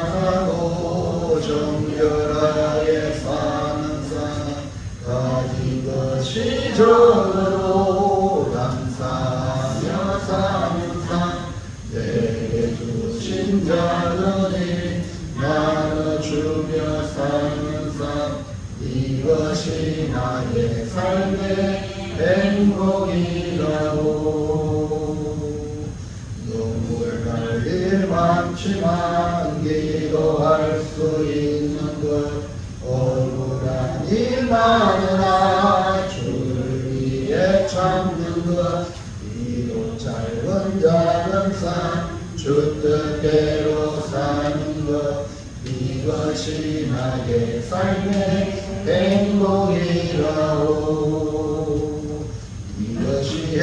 거지하고 정결하게 사는 삶 가진 것이 적어도 감사하며 사는 삶 내게 주신 자들이 나눠주며 사는 삶 이것이 나의 삶의 행복이라고. 눈물 날 일 많지만 기도할 수 있는 것 억울한 일 많으나 주를 위해 참는 것 비록 짧은 삶 주 뜻대로 사는 것 이것이 나의 삶의 행복이라고. 이것이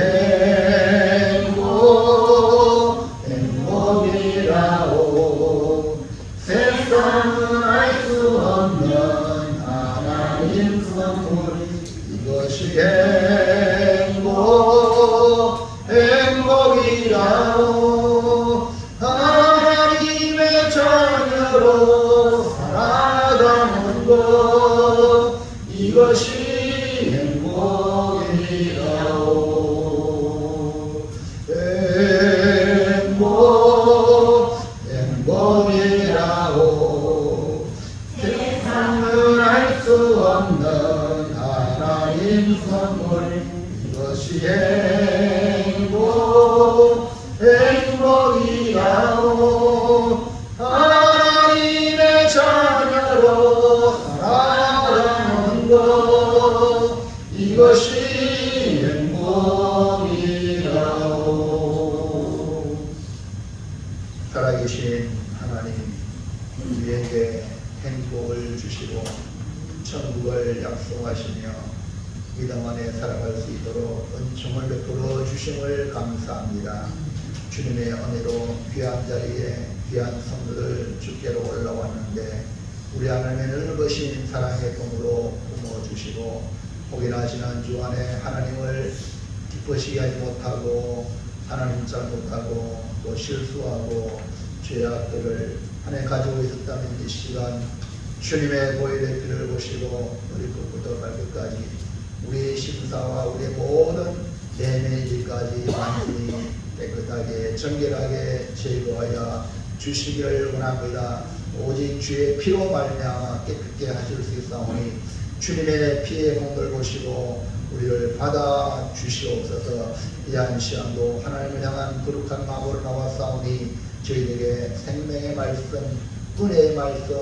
행복이라고. 세상은 알 수 없는 하나님 선물 이것이 행복이라고. 하나님의 자녀로 살아가는 것 이것이 행복이라고. 행복이라고. 세상을 알 수 없는 하나님 선물 이것이 행복이라고. 하나님의 자녀로 살아가는 것 이것이 행복이라고. 살아계신 하나님 우리에게 행복을 주시고 천국을 약속하시며 믿음 안에 살아갈 수 있도록 은총을 베풀어 주심을 감사합니다. 주님의 은혜로 귀한 자리에 귀한 성도들 주께로 올라왔는데 우리 하나님의 넓으신 사랑의 품으로 품어주시고 혹이나 지난주 안에 하나님을 기쁘시게 하지 못하고 하나님 잘못하고 또 실수하고 죄악들을 하나님 가지고 있었다면 이 시간 주님의 보혈의 피를 보시고 우리 끝부터 발끝까지 우리의 심사와 우리의 모든 내면의 일까지 완전히 깨끗하게 정결하게 제거하여 주시기를 원합니다. 오직 주의 피로 말미암아 깨끗게 하실 수 있사오니 주님의 피의 공을 보시고 우리를 받아 주시옵소서. 이 한 시간도 하나님을 향한 거룩한 마음으로 나왔사오니 저희에게 생명의 말씀, 은혜의 말씀,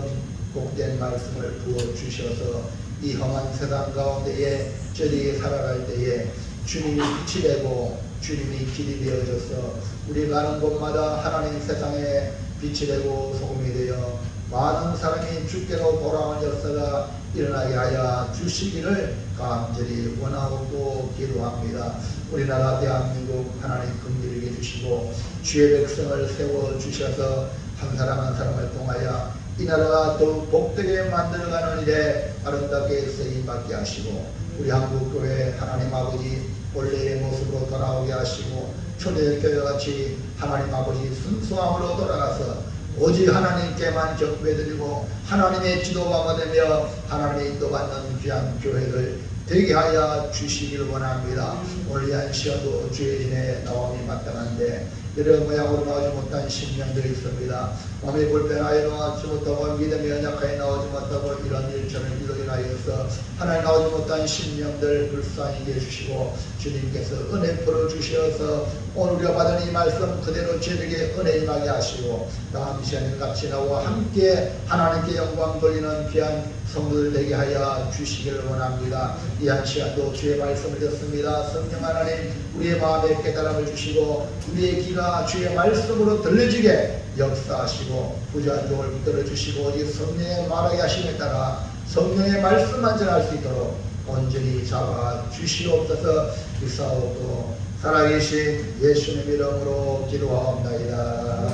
복된 말씀을 부어주셔서 이 험한 세상 가운데에 저희에게 살아갈 때에 주님이 빛이 되고 주님이 길이 되어져서 우리 가는 곳마다 하나님 세상에 빛이 되고 소금이 되어 많은 사람이 주께로 돌아오는 역사가 일어나게 하여 주시기를 간절히 원하고 또 기도합니다. 우리나라 대한민국 하나님 긍휼히 여겨주시고 주의 백성을 세워주셔서 한 사람 한 사람을 통하여 이 나라가 더욱 복되게 만들어가는 일에 아름답게 쓰임받게 하시고 우리 한국교회 하나님 아버지 원래의 모습으로 돌아오게 하시고 초대교회같이 하나님 아버지 순수함으로 돌아가서 오직 하나님께만 경배드리고 하나님의 지도자가 되며 하나님의 인도받는 귀한 교회를 되게 하여 주시기를 원합니다. 오늘 이 한 시간도 주의 진에 나옴이 마땅한데 여러 모양으로 나오지 못한 심령들이 있습니다. 몸이 불편하여 나오지 못하고 믿음이 연약하여 나오지 못하고 이런 일처럼 일로 인하여서 하나님 나오지 못한 심령들 불쌍히 해주시고 주님께서 은혜 풀어주셔서 오늘 우리가 받은 이 말씀 그대로 저에게 은혜 임하게 하시고 다음 시간에 같이 나와 함께 하나님께 영광 돌리는 귀한 성도들 되게 하여 주시기를 원합니다. 이 한 시간도 주의 말씀을 듣습니다. 성령 하나님 우리의 마음에 깨달음을 주시고 우리의 귀가 주의 말씀으로 들려지게 역사하시고 부자한 종을 붙들어 주시고 오직 성령의 말하게 하심에 따라 성령의 말씀만 전할 수 있도록 온전히 잡아 주시옵소서. 기사옵고 살아계신 예수님 이름으로 기도하옵나이다.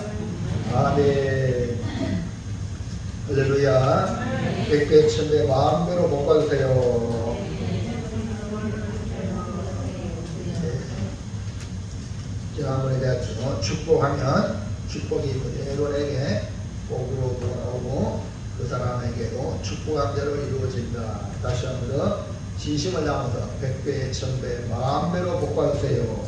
아멘. 할렐루야. 백배 천배 마음대로 복 받으세요. 지난번에 내가 축복하면 축복이 그대로 내게 복으로 돌아오고 그 사람에게도 축복한 대로 이루어진다. 다시 한 번 더 진심을 담아서 100배, 1000배, 만배로 복받으세요.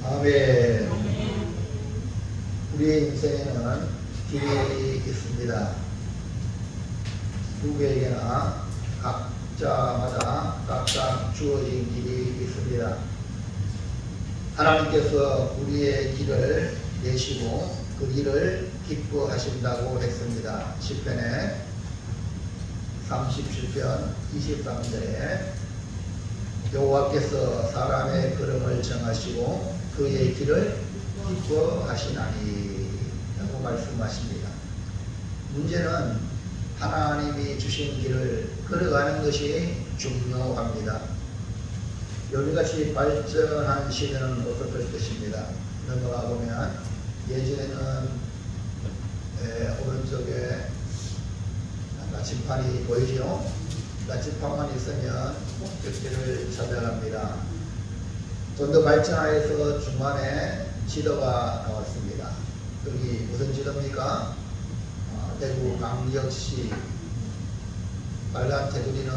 아멘. 우리의 인생에는 길이 있습니다. 누구에게나 각자마다 각각 주어진 길이 있습니다. 하나님께서 우리의 길을 내시고 그 길을 기뻐하신다고 했습니다. 시편에 37편 23절에 여호와께서 사람의 걸음을 정하시고 그의 길을 기뻐하시나니 라고 말씀하십니다. 문제는 하나님이 주신 길을 걸어가는 것이 중요합니다. 여기같이 발전한 시대는 없었을 것입니다. 넘어가 보면 예전에는 오른쪽에 나침판이 보이죠? 나침판만 있으면 목적지를 찾아갑니다. 좀 더 발전하여서 중간에 지도가 나왔습니다. 여기 무슨 지도입니까? 대구 광역시 빨간 테두리는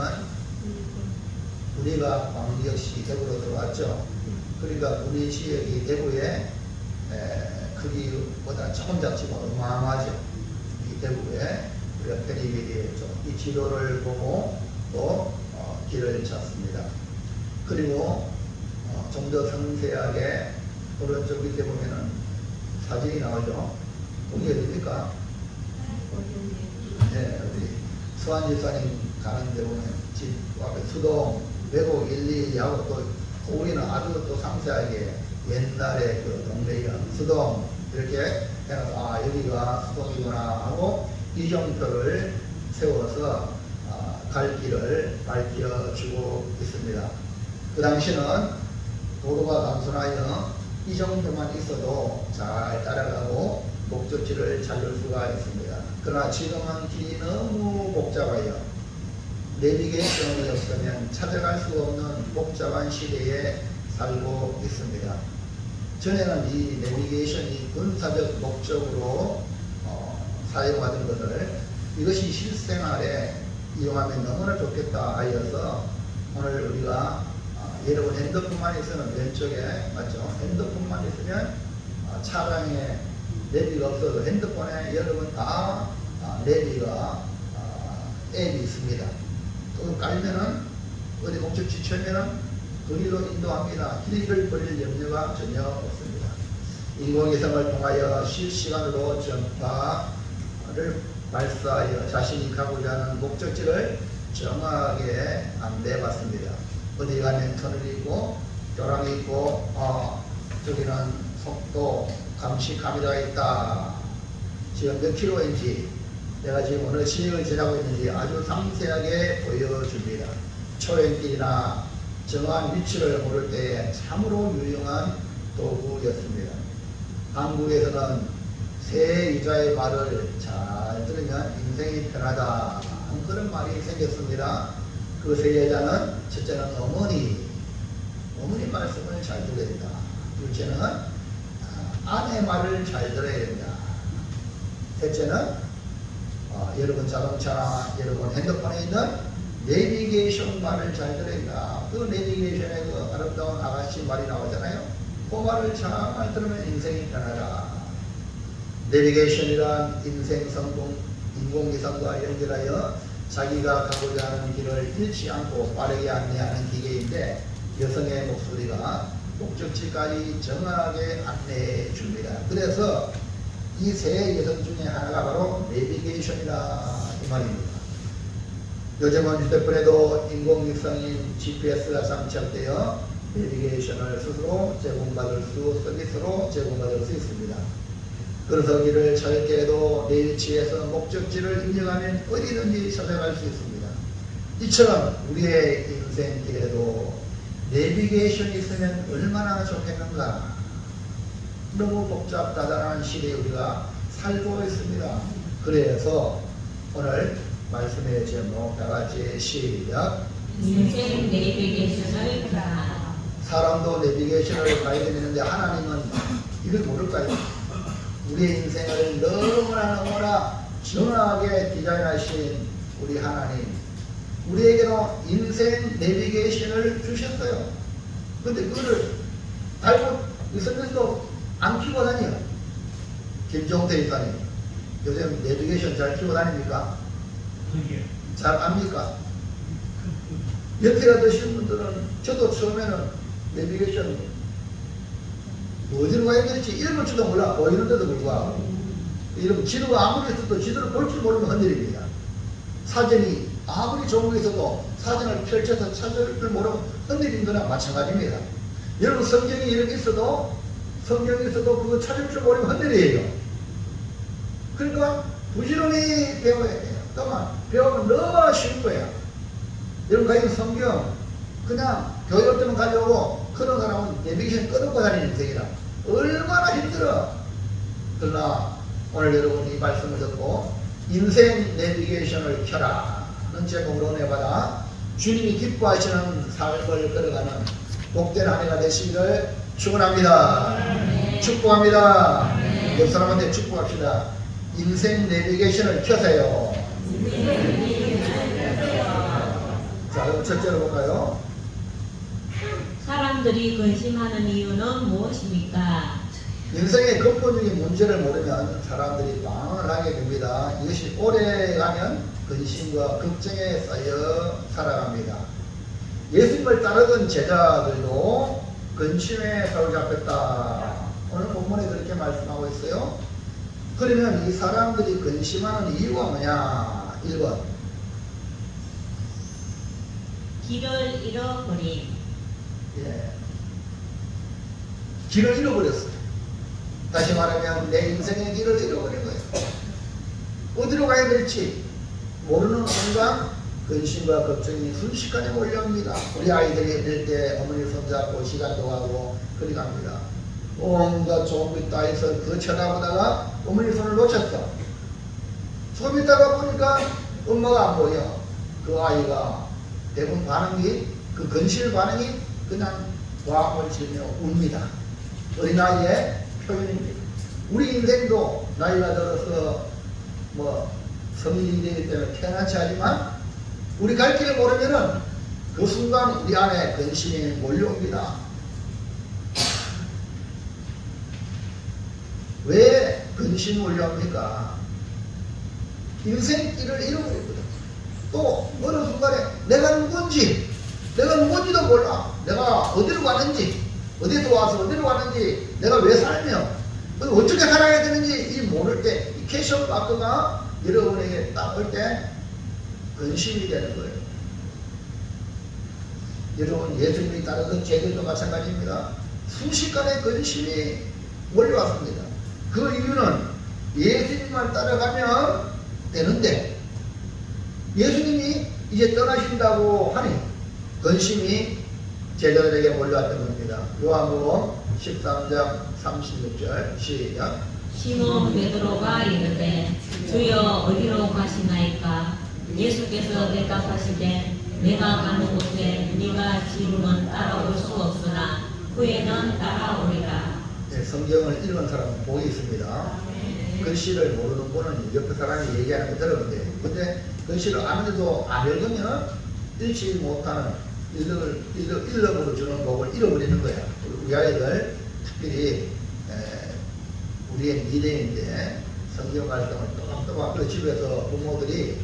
우리가 광역시 대구로 들어왔죠. 그러니까 우리 지역이 대구에 크기보다 조금 작지만 어마어마하죠. 이 대구에 우리가 편입이 되어 있죠. 이 지도를 보고 또 길을 찾습니다. 그리고 좀 더 상세하게 오른쪽 밑에 보면은 사진이 나오죠. 거기 어디입니까? 네, 우리 수완집사님 가는 데 보면 집 앞에 수동 외국 1, 2하고 또 우리는 아주 또 상세하게 옛날에 그 동네 이름 수동 이렇게 해서 여기가 수동이구나 하고 이정표를 세워서 갈 길을 밝혀주고 있습니다. 그 당시는 도로가 단순하여 이 정도만 있어도 잘 따라가고 목적지를 찾을 수가 있습니다. 그러나 지금은 길이 너무 복잡하여 내비게이션이 없으면 찾아갈 수 없는 복잡한 시대에 살고 있습니다. 전에는 이 내비게이션이 군사적 목적으로 사용하던 것을 이것이 실생활에 이용하면 너무나 좋겠다 하여서 오늘 우리가 여러분 핸드폰만 있으면 왼쪽에 맞죠? 핸드폰만 있으면 차량에 내비가 없어도 핸드폰에 여러분 다 내비가 앱이 있습니다. 또 깔면은 어디 목적지 치면은 거기로 인도합니다. 길을 버릴 염려가 전혀 없습니다. 인공위성을 통하여 실시간으로 전파를 발사하여 자신이 가고자 하는 목적지를 정확하게 안내받습니다. 어디 가면 터널이 있고 벼랑이 있고 저기는 속도 감시 카메라가 있다. 지금 몇 킬로인지 내가 지금 어느 지역을 지나고 있는지 아주 상세하게 보여줍니다. 초행길이나 정확한 위치를 모를 때 참으로 유용한 도구였습니다. 한국에서는 새 여자의 말을 잘 들으면 인생이 편하다 그런 말이 생겼습니다. 그 새 여자는 첫째는 어머니 말씀을 잘 들어야 된다. 둘째는 아내 말을 잘 들어야 된다. 셋째는 여러분 자동차나 여러분 핸드폰에 있는 내비게이션 말을 잘 들어야 된다. 그 내비게이션에 그 아름다운 아가씨 말이 나오잖아요. 그 말을 잘 들으면 인생이 편하다. 내비게이션이란 인생 성공 인공위성과 연결하여 자기가 가고자 하는 길을 잃지 않고 빠르게 안내하는 기계인데 여성의 목소리가 목적지까지 정확하게 안내해 줍니다. 그래서 이 세 여성 중에 하나가 바로 내비게이션이다 이 말입니다. 요즘은 휴대폰에도 인공위성인 GPS가 장착되어 내비게이션을 스스로 서비스로 제공받을 수 있습니다. 그래서 길을 찾을 때에도 내 위치에서 목적지를 입력하면 어디든지 찾아갈 수 있습니다. 이처럼 우리의 인생길에도 내비게이션이 있으면 얼마나 좋겠는가. 너무 복잡다단한 시대에 우리가 살고 있습니다. 그래서 오늘 말씀의 제목 다같이 시작. 인생 내비게이션을 가라. 사람도 내비게이션을 가야 되는데 하나님은 이걸 모를까요? 우리의 인생을 너무나 정확하게 디자인하신 우리 하나님, 우리에게는 인생 내비게이션을 주셨어요. 근데 그거를 알고 있으면서도 안 키고 다녀. 김종태 이사님, 요즘 내비게이션 잘 키고 다닙니까? 잘 압니까? 연세가 드신 분들은, 저도 처음에는 내비게이션 어디로 가야 될지 이름을 줄도 몰라. 보이는데도 불구하고 이러면 지도가 아무리 있어도 지도를 볼 줄 모르면 흔들립니다. 사전이 아무리 좋은 게 있어도 사전을 펼쳐서 찾을 줄 모르면 흔들린 거나 마찬가지입니다. 여러분, 성경이 이렇게 있어도 그거 찾을 줄 모르면 흔들려요. 그러니까 부지런히 배워야 돼요. 그만 배우면 너무 쉬운 거야. 여러분, 가진 성경 그냥 교육 때만 가져오고 그런 사람은 내비게이션 끊고 다니는 인생이라 얼마나 힘들어. 그러나 오늘 여러분이 이 말씀을 듣고 인생 내비게이션을 켜라는 제목으로 내받아 주님이 기뻐하시는 삶을 걸어가는 복된 한 해가 되시기를 축원합니다. 축복합니다. 옆 사람한테 축복합시다. 인생 내비게이션을 켜세요. 자, 그럼 첫째로 볼까요? 사람들이 근심하는 이유는 무엇입니까? 인생의 근본적인 문제를 모르면 사람들이 방황을 하게 됩니다. 이것이 오래가면 근심과 걱정에 쌓여 살아갑니다. 예수님을 따르던 제자들도 근심에 사로잡혔다. 오늘 본문에 그렇게 말씀하고 있어요. 그러면 이 사람들이 근심하는 이유가 뭐냐? 1번, 길을 잃어버림. 길을 잃어버렸어요. 다시 말하면 내 인생의 길을 잃어버린 거예요. 어디로 가야 될지 모르는 순간 근심과 걱정이 순식간에 몰려옵니다. 우리 아이들이 될 때 어머니 손잡고 시간도 가고 그리 갑니다. 온갖 좋은 거 있다 해서 그거 쳐다보다가 어머니 손을 놓쳤어. 좀 있다가 보니까 엄마가 안 보여. 그 아이가 대부분 반응이, 그 근심 반응이 그냥 와음을 치며 웁니다. 어린아이의 표현입니다. 우리 인생도 나이가 들어서 성인이 되기 때문에 편안치 하지만 우리 갈 길을 모르면은 그 순간 우리 안에 근심이 몰려옵니다. 왜 근심이 몰려옵니까? 인생길을 잃어버리거든. 또 어느 순간에 내가 누군지도 몰라. 내가 어디로 가는지, 어디서 와서 어디로 가는지, 내가 왜 살며 어떻게 살아야 되는지 이 모를 때, 이 캐셔 마크가 여러분에게 딱 올 때 근심이 되는 거예요. 여러분, 예수님이 따르던 제자들도 마찬가지입니다. 순식간에 근심이 몰려왔습니다. 그 이유는 예수님만 따라가면 되는데 예수님이 이제 떠나신다고 하니 근심이 제자들에게 몰려왔던 겁니다. 요한복음 13장 36절 시작. 시몬 베드로가 이르되 주여 어디로 가시나이까? 예수께서 대답하시되 내가 가는 곳에 네가 지금은 따라올 수 없으나 후에는 따라오리라. 네, 성경을 읽은 사람은 복이 있습니다. 글씨를 모르는 분은 옆에 사람이 얘기하는 거 들었는데, 근데 글씨를 아는데도 안 읽으면 읽지 못하는 일러으로 주는 복을 잃어버리는 거야. 우리 아이들 특별히 우리의 미래인데 성경 말씀을 또박또박 그 집에서 부모들이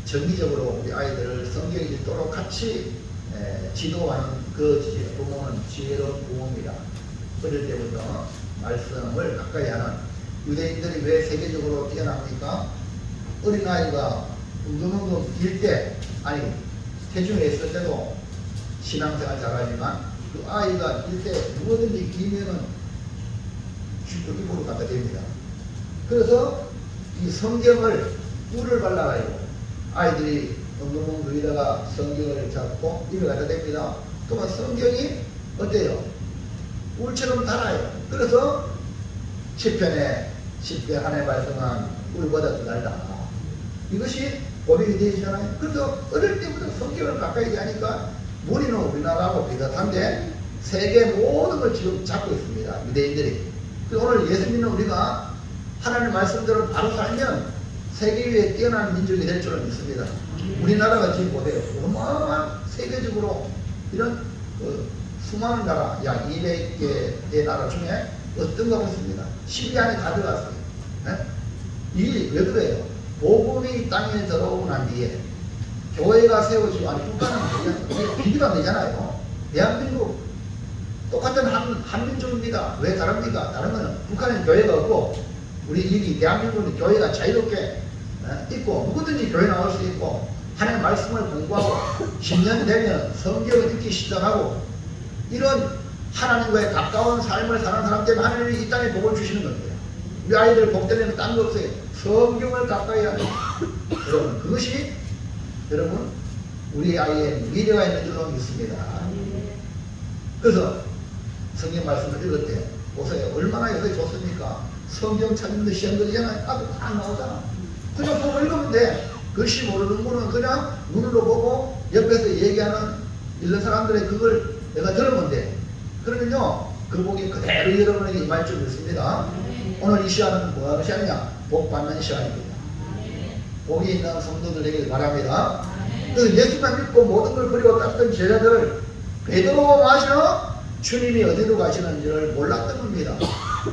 정기적으로 우리 아이들을 성경 읽도록 같이 지도하는 그 부모는 지혜로운 부모입니다. 어릴 때부터 말씀을 가까이 하는. 유대인들이 왜 세계적으로 뛰어납니까? 어린아이가 웅금웅금 길 때, 아니 태중에 있을 때도 신앙생활 잘하지만 그 아이가 길 때 누구든지 기면은 쉽게 입으로 갖다 댑니다. 그래서 이 성경을 꿀을 발라가지고 아이들이 웅금웅금 위에다가 성경을 잡고 입에 갖다 댑니다. 그러면 성경이 어때요? 꿀처럼 달아요. 그래서 시편에 하나의 말씀한 꿀보다 더 달다. 이것이 고백이 되시잖아요. 그래서 어릴 때부터 성경을 가까이 하니까 우리는 우리나라하고 비슷한데 세계 모든 걸 지금 잡고 있습니다. 유대인들이. 그래서 오늘 예수 믿는 우리가 하나님 말씀대로 바로 살면 세계 위에 뛰어난 민족이 될 줄은 믿습니다. 우리나라가 지금 보세요. 어마어마한 세계적으로 이런 수많은 나라, 약 200개의 나라 중에 어떤 가 보십니다. 10위 안에 다 들어갔어요. 이게 왜 그래요? 복음이 땅에 들어오고 난 뒤에 교회가 세워지고, 아니 북한은 비교가 안 되잖아요. 대한민국 똑같은 한민족입니다. 왜 다릅니까? 다른 거는 북한은 교회가 없고 우리 여기 대한민국은 교회가 자유롭게 있고 누구든지 교회 나올 수 있고 하나님의 말씀을 공부하고 10년 되면 성경을 읽기 시작하고 이런 하나님과의 가까운 삶을 사는 사람 때문에 하나님이 이 땅에 복을 주시는 겁니다. 우리 아이들 복 때문에 딴 거 없어요. 성경을 가까이 하는 여러분, 그것이 여러분 우리 아이의 미래가 있는 줄로 믿습니다. 그래서 성경 말씀을 읽을 때 보세요. 얼마나 요새 좋습니까? 성경 찾는데 시험 들잖아요. 아주 다 나오잖아. 그냥 보고 읽으면 돼. 글씨 모르는 분은 그냥 눈으로 보고 옆에서 얘기하는 읽는 사람들의 그걸 내가 들으면 돼. 그러면요 그 복이 그대로 여러분에게 임할 줄 믿습니다. 오늘 이 시간은 뭐하는 시간이냐? 복 받는 시간입니다. 복이 있는 성도들 되길 바랍니다. 그래서 예수만 믿고 모든 걸 버리고 땄던 제자들 베드로와 마셔 주님이 어디로 가시는지를 몰랐던 겁니다.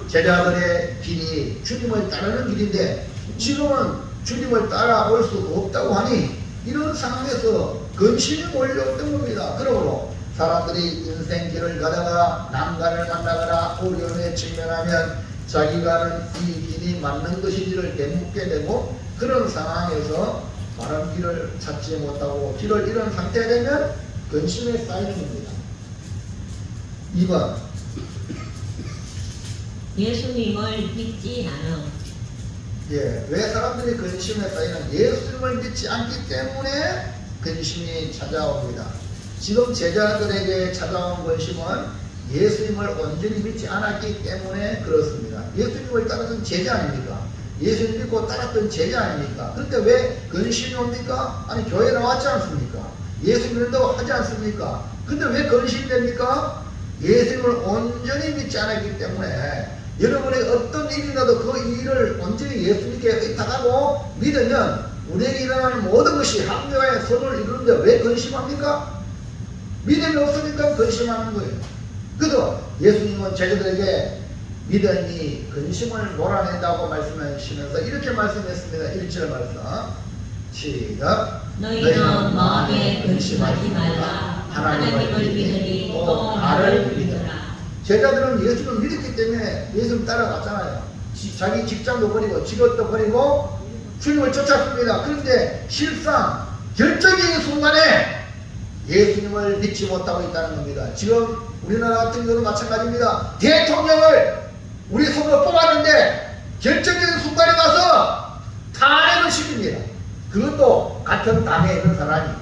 제자들의 길이 주님을 따르는 길인데 지금은 주님을 따라올 수 없다고 하니 이런 상황에서 근심이 몰려왔던 겁니다. 그러므로 사람들이 인생길을 가다가 난간을 만나거나 어려움에 직면하면 자기가 하는 이 길이 맞는 것인지를 되묻게 되고 그런 상황에서 바른 길을 찾지 못하고 길을 잃은 상태가 되면 근심에 쌓이는 겁니다. 2번 예수님을 믿지 않음. 왜 사람들이 근심에 쌓이는 예수님을 믿지 않기 때문에 근심이 찾아옵니다. 지금 제자들에게 찾아온 근심은 예수님을 온전히 믿지 않았기 때문에 그렇습니다. 예수님을 따랐던 제자 아닙니까? 예수님 믿고 따랐던 제자 아닙니까? 그런데 왜 근심이 옵니까? 아니 교회 나왔지 않습니까? 예수 믿는다고 하지 않습니까? 근데 왜 근심이 됩니까? 예수님을 온전히 믿지 않았기 때문에 여러분의 어떤 일이 나도 그 일을 온전히 예수님께 의탁하고 믿으면 우리에게 일어나는 모든 것이 합리화의 선을 이루는데 왜 근심합니까? 믿음이 없으니까 근심하는 거예요. 그래서 예수님은 제자들에게 믿음이 근심을 몰아낸다고 말씀하시면서 이렇게 말씀했습니다. 1절 말씀 시작. 너희는 마음에 근심하지 말라. 하나님을 믿으니 또 나를 믿으라. 제자들은 예수를 믿었기 때문에 예수를 따라갔잖아요. 자기 직장도 버리고 직업도 버리고 주님을 쫓았습니다. 그런데 실상 결정적인 순간에 예수님을 믿지 못하고 있다는 겁니다. 지금 우리나라 같은 경우는 마찬가지입니다. 대통령을 우리 손으로 뽑았는데 결정적인 순간에 가서 탄핵을 시킵니다. 그것도 같은 당에 있는 사람이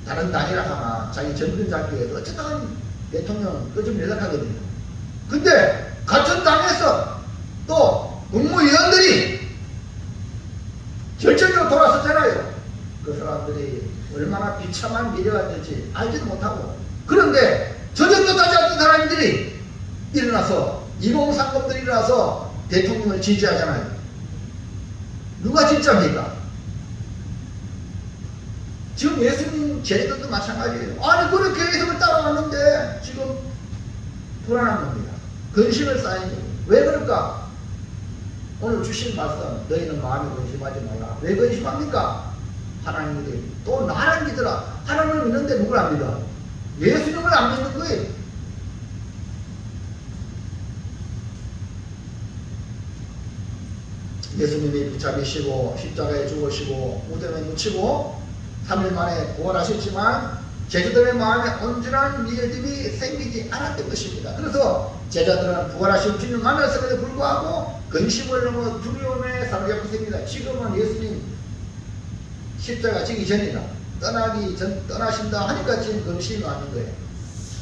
다른 당이라 하나 자기 정권 잡기 위해서 어쨌든 대통령 끄좀 연락하거든요. 근데 같은 당에서 또 국무위원들이 결정적으로 돌아섰잖아요. 그 사람들이 얼마나 비참한 미래가 될지 알지도 못하고 그런데 저녁도 따지 않던 사람들이 일어나서 2030들이 일어나서 대통령을 지지하잖아요. 누가 진짜입니까? 지금 예수님 제자들도 마찬가지예요. 아니 그렇게 예수님을 따라왔는데 지금 불안한 겁니다. 근심을 쌓이는 거예요. 왜 그럴까? 오늘 주신 말씀 너희는 마음에 근심하지 말라. 왜 근심합니까? 하나님이 또 나를 믿으라. 하나님을 믿는데 누굴 안 믿어? 예수님을 안 믿는 거예요. 예수님이 붙잡히시고 십자가에 죽으시고 무덤에 묻히고 3일 만에 부활하셨지만 제자들의 마음에 온전한 믿음이 생기지 않았던 것입니다. 그래서 제자들은 부활하신 주님 만났음에도 불구하고 근심을 넘어 두려움에 사로잡혀 있습니다. 지금은 예수님 십자가 지기 전이다. 떠나신다 하니까 지금 근심이 왔는 거예요.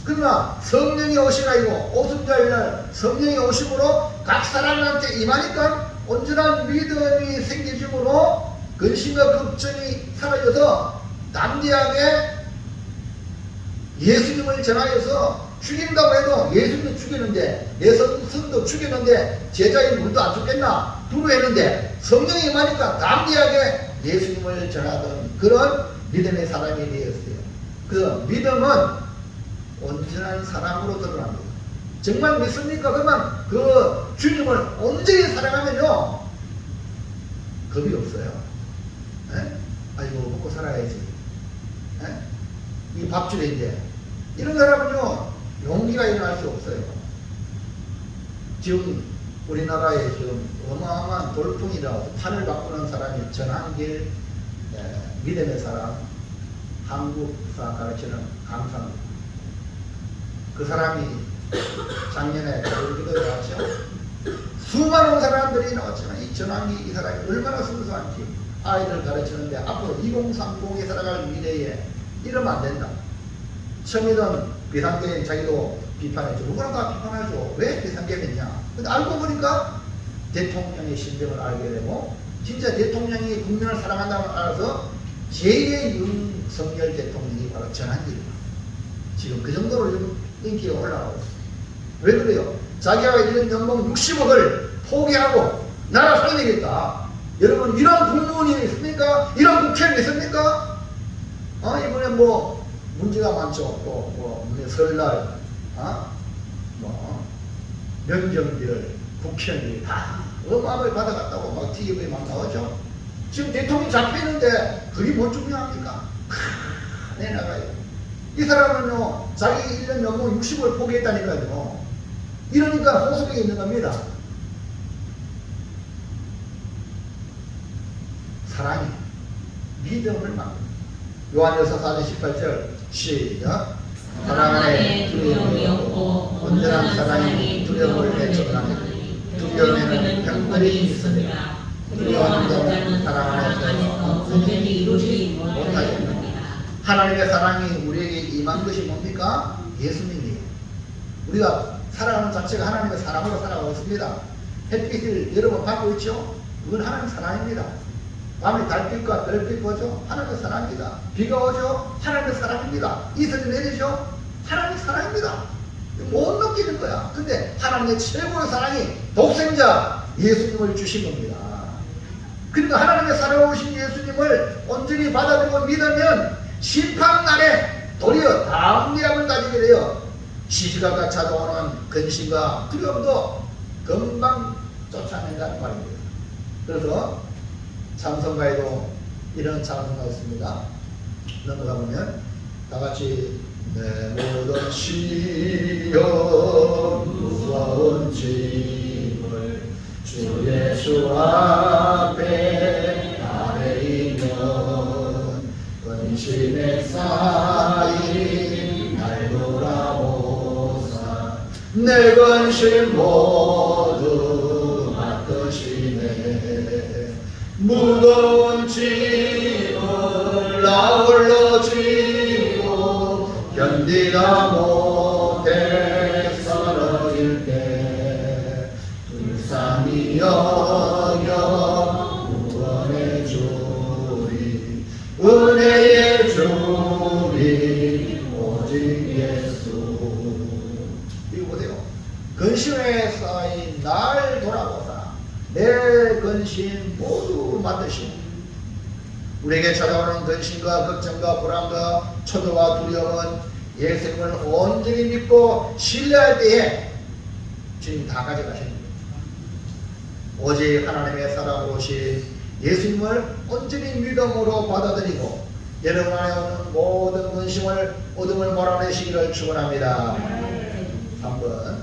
그러나 성령이 오시라이고 오순절날 성령이 오심으로 각 사람한테 임하니까 온전한 믿음이 생기므로 근심과 걱정이 사라져서 담대하게 예수님을 전하여서 죽인다고 해도 예수님도 죽이는데 내 성도 죽이는데 제자인 우리도 안 죽겠나 두려워했는데 성령이 임하니까 담대하게 예수님을 전하던 그런 믿음의 사람이 되었어요. 그 믿음은 온전한 사랑으로 드러납니다. 정말 믿습니까? 그러면 그 주님을 온전히 사랑하면요 겁이 없어요. 에? 아이고 먹고 살아야지. 이 밥줄인데 이런 사람은요 용기가 일어날 수 없어요. 지금 우리나라에 지금 어마어마한 돌풍이라 판을 바꾸는 사람이 전한길 믿음의 사람 한국사 가르치는 강상 그 사람이 작년에 기도에 나왔죠. 수많은 사람들이 나왔지만 이 전한기 이 사람이 얼마나 순수한지 아이들 가르치는데 앞으로 2030에 살아갈 미래에 이러면 안 된다. 처음이던 비상계인 자기도 비판했죠. 누구나 다 비판하죠. 왜 비상계였냐. 근데 알고 보니까 대통령의 심정을 알게 되고 진짜 대통령이 국민을 사랑한다는 걸 알아서 제2의 윤석열 대통령이 바로 전한길입니다. 지금 그 정도로 지금 인기가 올라가고 있습니다. 왜 그래요? 자기가 이런 연봉 60억을 포기하고 나라 살리겠다. 여러분 이런 국무원이 있습니까? 이런 국회의원이 있습니까? 이번에 뭐 문제가 많죠. 뭐 설날, 뭐 명정비를 국회의원이 다 어마어마하게 받아갔다고 막 TV에 막 나오죠. 지금 대통령이 잡혀있는데 그게 뭐 중요합니까? 내나가요. 이 사람은요 자기 1년 연봉 60을 포기했다니까요. 이러니까 호소력이 있는 겁니다. 사랑이 믿음을 만듭니다. 요한일서 4장 18절 시작. 사랑 안에 두려움이 없고 온전한 사랑이 두려움을 내쫓나니 두려움에는 병들이 있습니다. 두려워하는 자는 사랑 안에서 온전히 이루지 못하겠습니다. 하나님의 사랑이 우리에게 임한 것이 뭡니까? 예수님이에요. 우리가 살아가는 자체가 하나님의 사랑으로 살아가고 있습니다. 햇빛을 여러분 받고 있죠? 그건 하나님의 사랑입니다. 밤에 달빛과 별빛 보죠? 하나님의 사랑입니다. 비가 오죠? 하나님의 사랑입니다. 이슬이 내리죠? 하나님의 사랑입니다. 못 느끼는 거야. 근데 하나님의 최고의 사랑이 독생자 예수님을 주신 겁니다. 그러니까 하나님의 사랑으신 예수님을 온전히 받아들이고 믿으면 심판날에 도리어 담대함을 가지게 돼요. 시시각각 찾아오는 근심과 두려움도 금방 쫓아낸다는 말입니다. 그래서 찬송가에도 이런 찬송가 있습니다. 넘어가 보면 다 같이 내 모든 시험 무서운 짐을 주 예수 앞에 아뢰이면 근심에 쌓인 날 돌아보사 내 근심 모두 맡으시네. 무거운 짐을 나 홀로 지고 견디다 못해 쓰러질 때 불쌍히 여겨 구원해 주리 은혜의 주리 오직 예수. 이거 보세요. 근심에 쌓인 날 돌아보사 내 근심 모두 맡으시고 우리에게 찾아오는 근심과 걱정과 불안과 초조와 두려움은 예수님을 온전히 믿고 신뢰할 때에 주님 다 가져가십니다. 오직 하나님의 사랑으로 오신 예수님을 온전히 믿음으로 받아들이고 여러분 안에 오는 모든 근심을 어둠을 몰아내시기를 축원합니다. 3번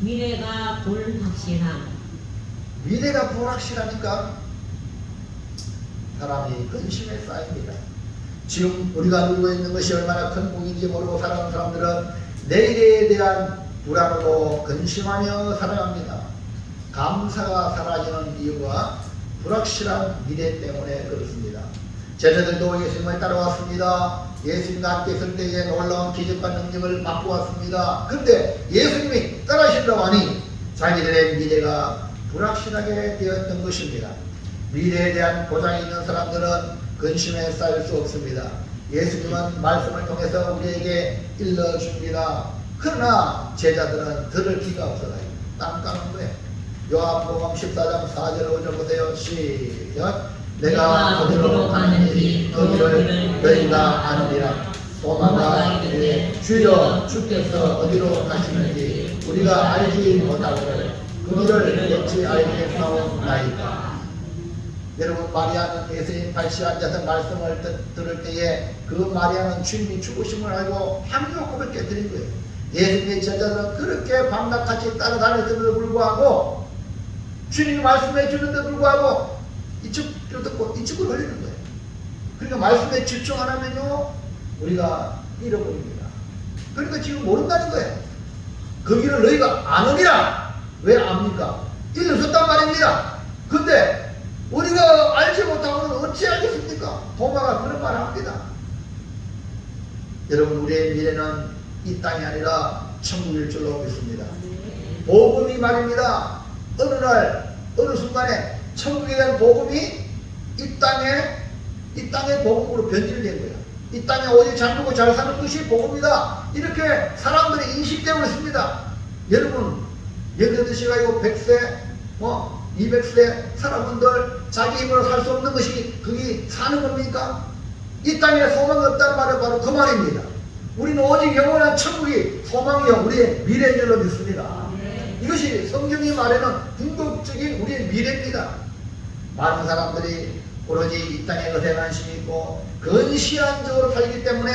미래가 불확실함. 미래가 불확실하니까 사람이 근심에 쌓입니다. 지금 우리가 누리고 있는 것이 얼마나 큰 복인지 모르고 살아가는 사람들은 내일에 대한 불안으로 근심하며 살아갑니다. 감사가 사라지는 이유가 불확실한 미래 때문에 그렇습니다. 제자들도 예수님을 따라왔습니다. 예수님과 함께 있을 때에 놀라운 기적과 능력을 맛보았습니다. 그런데 예수님이 따라하신다고 하니 자기들의 미래가 불확실하게 되었던 것입니다. 미래에 대한 보장이 있는 사람들은 근심에 쌓일 수 없습니다. 예수님은 말씀을 통해서 우리에게 일러줍니다. 그러나 제자들은 들을 귀가 없어요. 깜깜한 거예요. 요한복음 14장 4절 5절 보세요. 시작. 내가 어디로 가는지 거기를 너희가 아느니라. 도마가 이르되 주여 주께서 어디로 가시는지 우리가 알지 못하거늘 그 길을 어찌 알겠사오나이까. 여러분, 마리아는 예수님 발치에 앉아서 말씀을 들을 때에 그 마리아는 주님이 죽으심을 알고 향유옥을 깨뜨린 거예요. 예수님의 제자들은 그렇게 밤낮같이 따라다녔음에도 불구하고 주님이 말씀해 주는데 불구하고 이쪽으로 듣고 이쪽으로 흘리는 거예요. 그러니까 말씀에 집중 안 하면요 우리가 잃어버립니다. 그러니까 지금 모른다는 거예요. 그 길을 너희가 아느니라. 왜 압니까? 일러줬단 말입니다. 근데 우리가 알지 못하고는 어찌 알겠습니까? 도마가 그런 말을 합니다. 여러분, 우리의 미래는 이 땅이 아니라 천국일 줄로 믿습니다. 복음이 말입니다. 어느 날 어느 순간에 천국에 대한 복음이 이 땅의 복음으로 변질된 거예요. 이 땅에 오직 잘 먹고 잘 사는 것이 복음이다. 이렇게 사람들이 인식되고 있습니다. 여러분, 18시가 아니고 100세 200세 사람들 자기 힘으로 살 수 없는 것이 그게 사는 겁니까? 이 땅에 소망이 없다는 말은 바로 그 말입니다. 우리는 오직 영원한 천국이 소망이요 우리의 미래인 줄로 믿습니다. 이것이 성경이 말하는 궁극적인 우리의 미래입니다. 많은 사람들이 오로지 이 땅에 것에 관심이 있고 근시안적으로 살기 때문에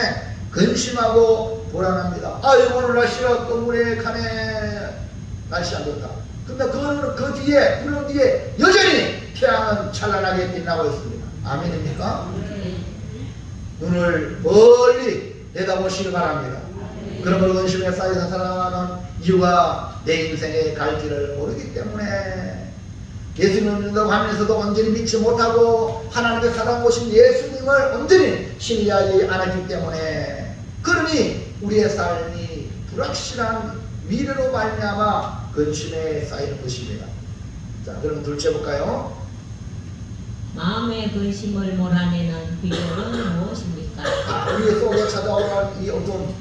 근심하고 불안합니다. 오늘 날씨가 건물에 가네. 날씨 안 좋다. 근데 그 뒤에, 구름 뒤에 여전히 태양은 찬란하게 빛나고 있습니다. 아멘입니까? 눈을 멀리 내다보시기 바랍니다. 그러므로 근심에 쌓여서 살아가는 이유가 내 인생의 갈 길을 모르기 때문에 예수님을 믿는다고 하면서도 온전히 믿지 못하고 하나님의 사랑 오신 예수님을 온전히 신뢰하지 않았기 때문에 그러니 우리의 삶이 불확실한 미래로 말미암아 근심에 쌓이는 것입니다. 자, 그럼 둘째 볼까요? 마음의 근심을 몰아내는 비결은 무엇입니까? 우리 속에 찾아오는 이 어떤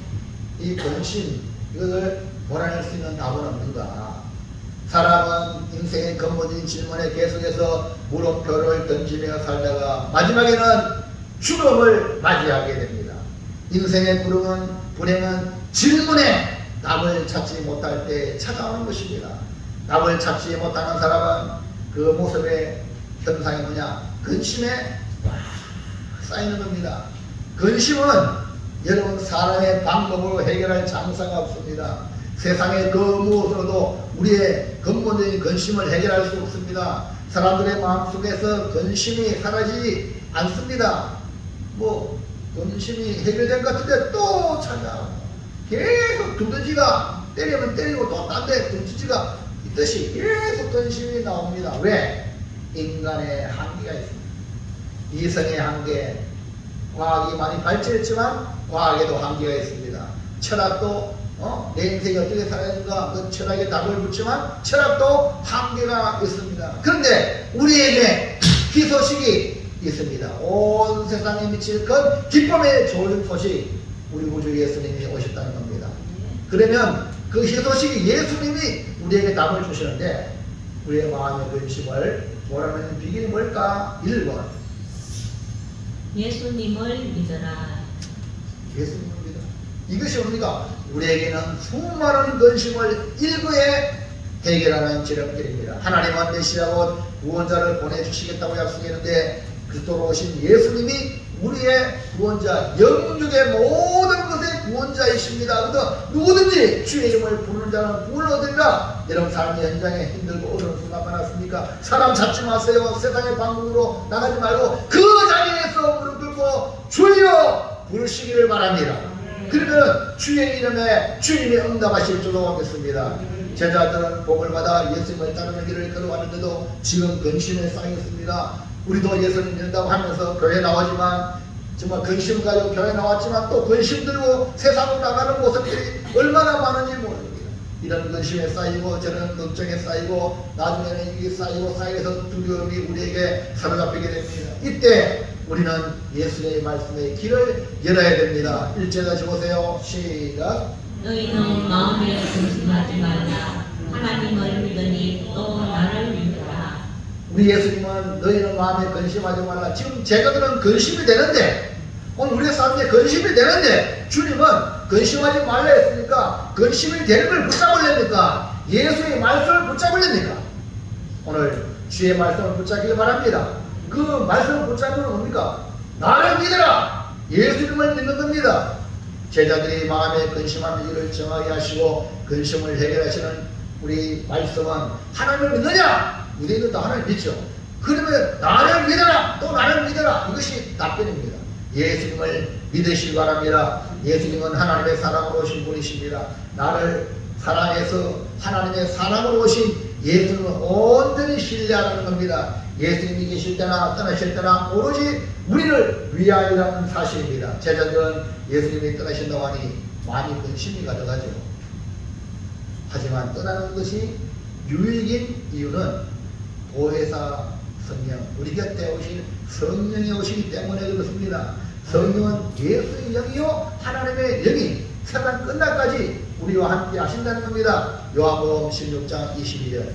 이 근심, 이것을 몰아낼 수 있는 답은 없는가? 사람은 인생의 근본적인 질문에 계속해서 물음표를 던지며 살다가 마지막에는 죽음을 맞이하게 됩니다. 인생의 불행은 질문에 답을 찾지 못할 때 찾아오는 것입니다. 답을 찾지 못하는 사람은 그 모습의 현상이 뭐냐? 근심에 쌓이는 겁니다. 근심은 여러분 사람의 방법으로 해결할 장사가 없습니다. 세상의 그 무엇으로도 우리의 근본적인 근심을 해결할 수 없습니다. 사람들의 마음속에서 근심이 사라지지 않습니다. 근심이 해결된 것 같은데 또 찾아오고 계속 두더지가 때리면 때리고 또 딴 데 두더지가 있듯이 계속 근심이 나옵니다. 왜? 인간의 한계가 있습니다. 이성의 한계, 과학이 많이 발전했지만 과학에도 한계가 있습니다. 철학도 내 인생이 어떻게 살아야 되는가 그 철학에 답을 묻지만 철학도 한계가 있습니다. 그런데 우리에게 희소식이 있습니다. 온 세상에 미칠 큰 기쁨의 좋은 소식, 우리 구주 예수님이 오셨다는 겁니다. 그러면 그 희소식이 예수님이 우리에게 답을 주시는데 우리의 마음의 근심을 몰아내는 비결이 뭘까? 1번 예수님을 믿어라. 예수님을 믿어. 이것이 뭡니까? 우리에게는 수많은 근심을 일거에 해결하는 지름길입니다. 하나님은 메시아고 구원자를 보내주시겠다고 약속했는데 그리스도로 오신 예수님이 우리의 구원자, 영육의 모든 것의 구원자이십니다. 그래서 누구든지 주의 이름을 부르는 자는 구원을 얻으리라. 여러분 삶의 현장에 힘들고 어려운 순간 많았습니까? 사람 찾지 마세요. 세상의 방법으로 나가지 말고 그 자리에서 무릎 꿇고 주여 부르시기를 바랍니다. 그러면 주의 이름에 주님이 응답하실 줄로 믿습니다. 제자들은 복을 받아 예수님을 따르는 길을 걸어왔는데도 지금 근심에 쌓였습니다. 우리도 예수님 믿는다고 하면서 교회 나오지만 정말 근심 가지고 교회 나왔지만 또 근심 들고 세상으로 나가는 모습들이 얼마나 많은지 모릅니다. 이런 근심에 쌓이고 저런 걱정에 쌓이고 나중에는 이게 쌓이고 쌓여서 두려움이 우리에게 사로잡히게 됩니다. 이때 우리는 예수님의 말씀의 길을 열어야 됩니다. 1절 다시 보세요. 시작. 너희는 마음에 근심하지 말라. 하나님을 믿으니 또 나를 믿으라. 우리 예수님은 너희는 마음에 근심하지 말라. 지금 제자들은 근심이 되는데, 오늘 우리 사람들이 근심이 되는데, 주님은 근심하지 말라 했으니까 근심이 되는 걸 붙잡으려니까, 예수의 말씀을 붙잡으려니까 오늘 주의 말씀을 붙잡기를 바랍니다. 그 말씀을 붙잡으면 뭡니까? 나를 믿어라! 예수님을 믿는 겁니다. 제자들이 마음에 근심하는 일을 정하게 하시고 근심을 해결하시는 우리 말씀은 하나님을 믿느냐? 우리는 또 하나님을 믿죠. 그러면 나를 믿어라! 또 나를 믿어라! 이것이 답변입니다. 예수님을 믿으시기 바랍니다. 예수님은 하나님의 사랑으로 오신 분이십니다. 나를 사랑해서 하나님의 사랑으로 오신 예수님을 온전히 신뢰하는 겁니다. 예수님이 계실 때나 떠나실 때나 오로지 우리를 위하여라는 사실입니다. 제자들은 예수님이 떠나신다고 하니 많이 근심이 가져가죠. 하지만 떠나는 것이 유익인 이유는 보혜사 성령, 우리 곁에 오신 성령이 오시기 때문에 그렇습니다. 성령은 예수의 영이요 하나님의 영이 세상 끝날까지 우리와 함께 하신다는 겁니다. 요한복음 16장 22절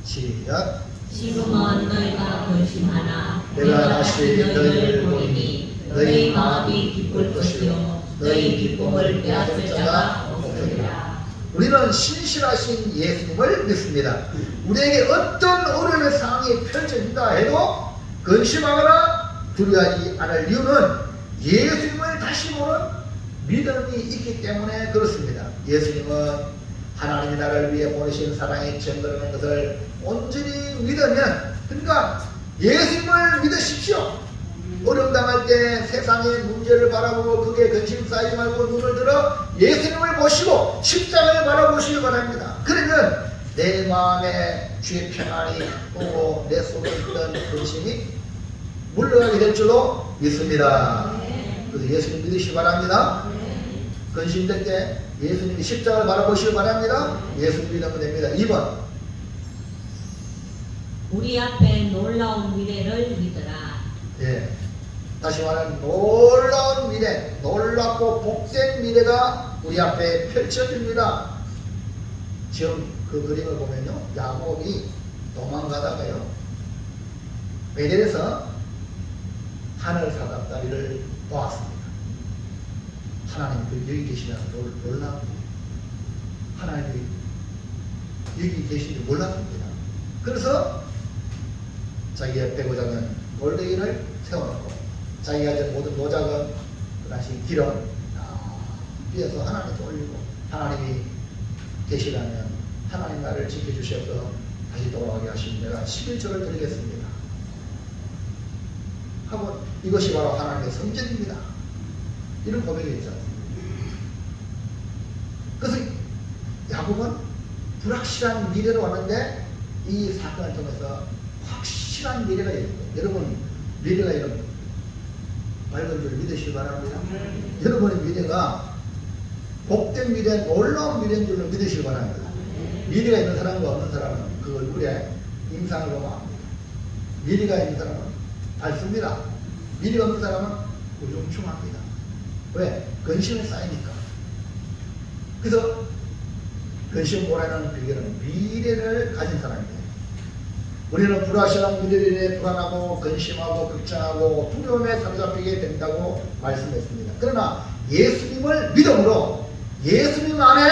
시작. 지금은 너희가 근심하나 내가 다시 너희를 보이니 너희 마음이 기쁠 것이요 너희 기쁨을 빼앗을 자가 없으리라. 우리는 신실하신 예수님을 믿습니다. 우리에게 어떤 어려움의 상황이 펼쳐진다 해도 근심하거나 두려워하지 않을 이유는 예수님을 다시 보는 믿음이 있기 때문에 그렇습니다. 예수님은 하나님이 나를 위해 보내신 사랑의 증거라는 것을 온전히 믿으면, 그러니까 예수님을 믿으십시오. 어려움 당할 때 세상의 문제를 바라보고 그게 근심 쌓이지 말고 눈을 들어 예수님을 보시고 십자가를 바라보시기 바랍니다. 그러면 내 마음에 주의 평안이 오고 내 속에 있던 근심이 물러가게 될 줄로 믿습니다. 그래서 예수님 믿으시기 바랍니다. 근심될 때 예수님이 십자가를 바라보시기 바랍니다. 예수님 믿으면 됩니다. 2번, 우리 앞에 놀라운 미래를 믿어라. 예. 다시 말하면 놀라운 미래, 놀랍고 복된 미래가 우리 앞에 펼쳐집니다. 지금 그 그림을 보면요, 야곱이 도망가다가요, 베델에서 하늘 사닥다리를 보았습니다. 하나님 그 여기 계시다는 놀랍고, 하나님이 여기 계시는지 몰랐습니다. 그래서 자기 옆에 고장은 돌덩이를 세워놓고 자기가 이제 모든 노작은 그 당시 기름 삐어서 하나님께 올리고, 하나님이 계시라면 하나님 나를 지켜주셔서 다시 돌아가게 하시면 내가 11조를 드리겠습니다 하고, 이것이 바로 하나님의 성전입니다. 이런 고백이 있지 않습니까? 그래서 야곱은 불확실한 미래로 왔는데 이 사건을 통해서 확실한 미래가 있습니다. 여러분 미래가 이런 밝은 줄 믿으시기 바랍니다. 여러분의 미래가 복된 미래, 놀라운 미래인 줄 믿으시기 바랍니다. 미래가 있는 사람과 없는 사람은 그 얼굴에 임상을 보면 압니다. 미래가 있는 사람은 밝습니다. 미래가 없는 사람은 우중충합니다. 왜? 근심이 쌓이니까. 그래서 근심 보라는 비결은 미래를 가진 사람입니다. 우리는 불확실한 미래를 인해 불안하고 근심하고 걱정하고 두려움에 사로잡히게 된다고 말씀했습니다. 그러나 예수님을 믿음으로 예수님 안에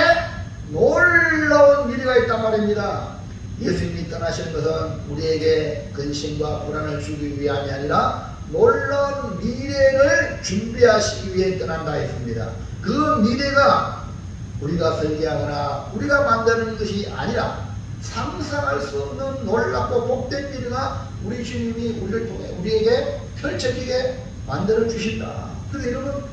놀라운 미래가 있단 말입니다. 예수님이 떠나시는 것은 우리에게 근심과 불안을 주기 위함이 아니라 놀라운 미래를 준비하시기 위해 떠난다 했습니다. 그 미래가 우리가 설계하거나 우리가 만드는 것이 아니라 상상할 수 없는 놀랍고 복된 미래가 우리 주님이 우리를 통해 우리에게 펼쳐지게 만들어 주신다. 그래서 여러분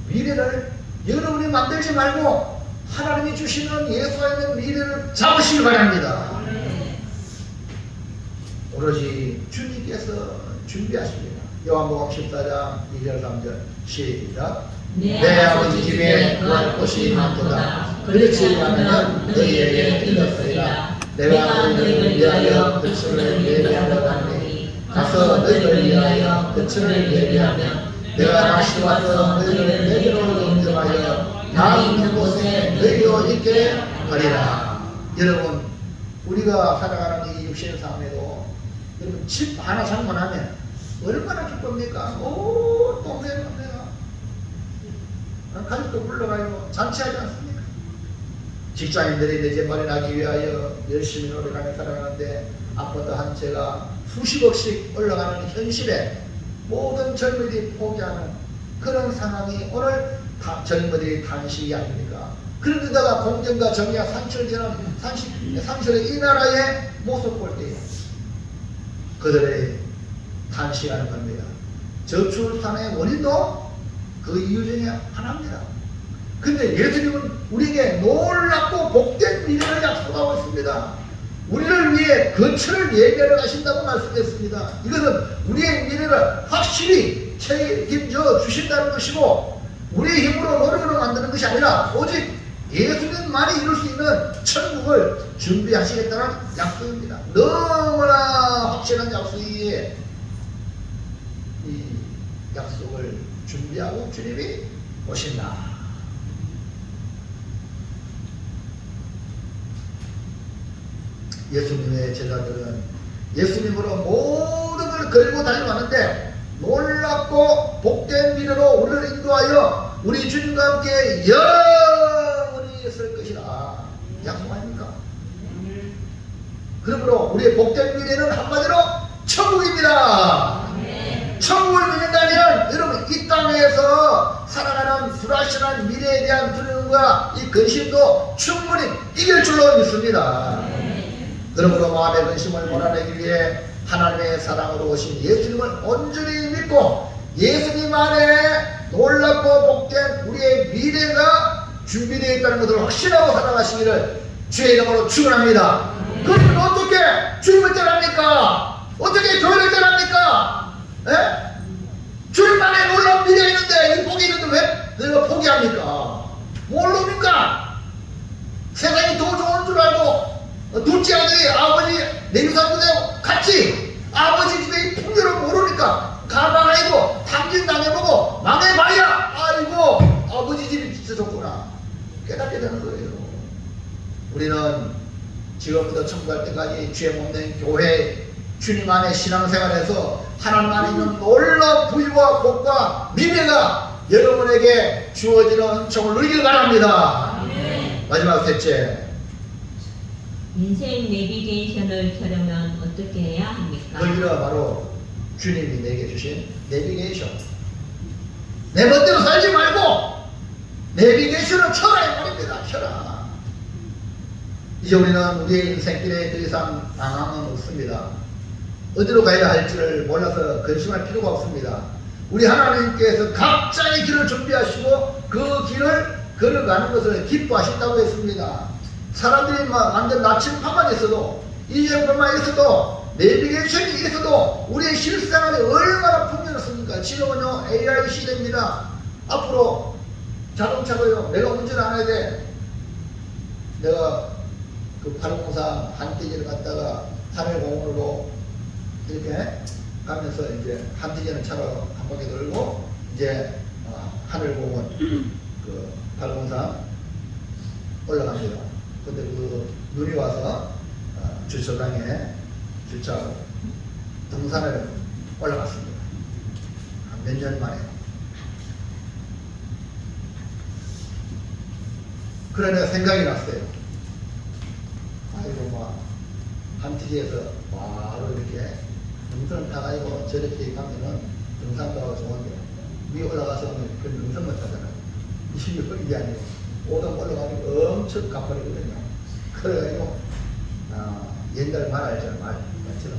미래를 여러분이 만들지 말고 하나님이 주시는 예수와 있는 미래를 잡으시기 바랍니다. 오로지 주님께서 준비하십니다. 요한복음 14장 2절 3절 시작. 내 아버지 집에 구할 곳이 많도다. 그렇지 않으면 너희에게 일렀으리라. 내가 너희를 위하여 그것을 예비하러 가노니 가서 너희를 위하여 그 천을 예비하면 내가 다시 와서 너희를 내게로 인정하여 나 있는 곳에 너희도 있게 하리라. 여러분, 우리가 살아가는 이 육신의 삶에도 여러분 집 하나 장만하면 얼마나 기쁩니까? 오, 동네는 내가 가족도 불러가지고 잔치하지 않습니까? 직장인들이 내 집 마련하기 위하여 열심히 노력하며 살아가는데 아파트 한 채가 수십억씩 올라가는 현실에 모든 젊은이들이 포기하는 그런 상황이 오늘 젊은이들이 탄식이 아닙니까? 그런데다가 공정과 정의가 상실되는 상실의 이 나라의 모습 볼 때에 그들의 탄식하는 겁니다. 저출산의 원인도 그 이유 중에 하나입니다. 근데 예수님은 우리에게 놀랍고 복된 미래를 약속하고 있습니다. 우리를 위해 그 천을 예비하러 가신다고 말씀했습니다. 이것은 우리의 미래를 확실히 책임져 주신다는 것이고 우리의 힘으로 노력으로 만드는 것이 아니라 오직 예수님만이 이룰 수 있는 천국을 준비하시겠다는 약속입니다. 너무나 확실한 약속이기에 이 약속을 준비하고 주님이 오신다. 예수님의 제자들은 예수님으로 모든 걸 걸고 달려가는데 놀랍고 복된 미래로 우리를 인도하여 우리 주님과 함께 영원히 있을 것이다. 약속 아닙니까? 그러므로 우리의 복된 미래는 한마디로 천국입니다. 천국을 믿는다면 여러분 이 땅에서 살아가는 불확실한 미래에 대한 두려움과 이 근심도 충분히 이길 줄로 믿습니다. 그러므로 마음의 근심을 몰아내기 위해 하나님의 사랑으로 오신 예수님을 온전히 믿고 예수님 안에 놀랍고 복된 우리의 미래가 준비되어 있다는 것을 확신하고 살아가시기를 주의 이름으로 축원합니다. 그러면 어떻게 주님을 떠납니까? 어떻게 교회를 떠납니까? 주님 안에 놀라운 미래가 있는데 이 복이 있는데 왜 내가 포기합니까? 모릅니까? 세상이 더 좋은 줄 알고 둘째 아들이 아버지 내유산도되고 같이 아버지 집에 풍요를 모르니까 가방아이고 탐진당해보고 망해봐야 아이고 아버지 집이 진짜 좋구나 깨닫게 되는 거예요. 우리는 지금부터 천국 갈 때까지 죄 못낸 교회 주님 안에 신앙생활에서 하나님 안에 있는 놀라운 부유와 복과 미래가 여러분에게 주어지는 은총을 누리길 바랍니다. 마지막 셋째, 인생 내비게이션을 켜려면 어떻게 해야 합니까? 여기가 바로 주님이 내게 주신 내비게이션. 내 멋대로 살지 말고 내비게이션을 켜라 이 말입니다. 켜라. 이제 우리는 우리의 인생길에 더 이상 방황은 없습니다. 어디로 가야 할지를 몰라서 근심할 필요가 없습니다. 우리 하나님께서 각자의 길을 준비하시고 그 길을 걸어가는 것을 기뻐하신다고 했습니다. 사람들이 완전 나침판만 있어도 이정도만 있어도 내비게이션이 있어도 우리의 실생활이 얼마나 풍요롭습니까? 지금은요 AI 시대입니다. 앞으로 자동차가요 내가 운전 안 해야 돼. 내가 그 803 한티지를 갔다가 하늘공원으로 이렇게 가면서 이제 한티지는 차로 한 바퀴 돌고 이제 하늘공원 그 803 올라갑니다. 근데 그 눈이 와서 주차장에 주차하고 등산을 올라갔습니다. 한 몇 년 만에. 그래 내가 생각이 났어요. 아이고 막 한티지에서 바로 이렇게 등산 타가지고 저렇게 가면은 등산가가 좋은데 위에 올라가서 그 등산만 타잖아요. 이게 아니고 오동 올라가지고 엄청 가파르거든요. 그래가지고 옛날 말 알잖아요. 말처럼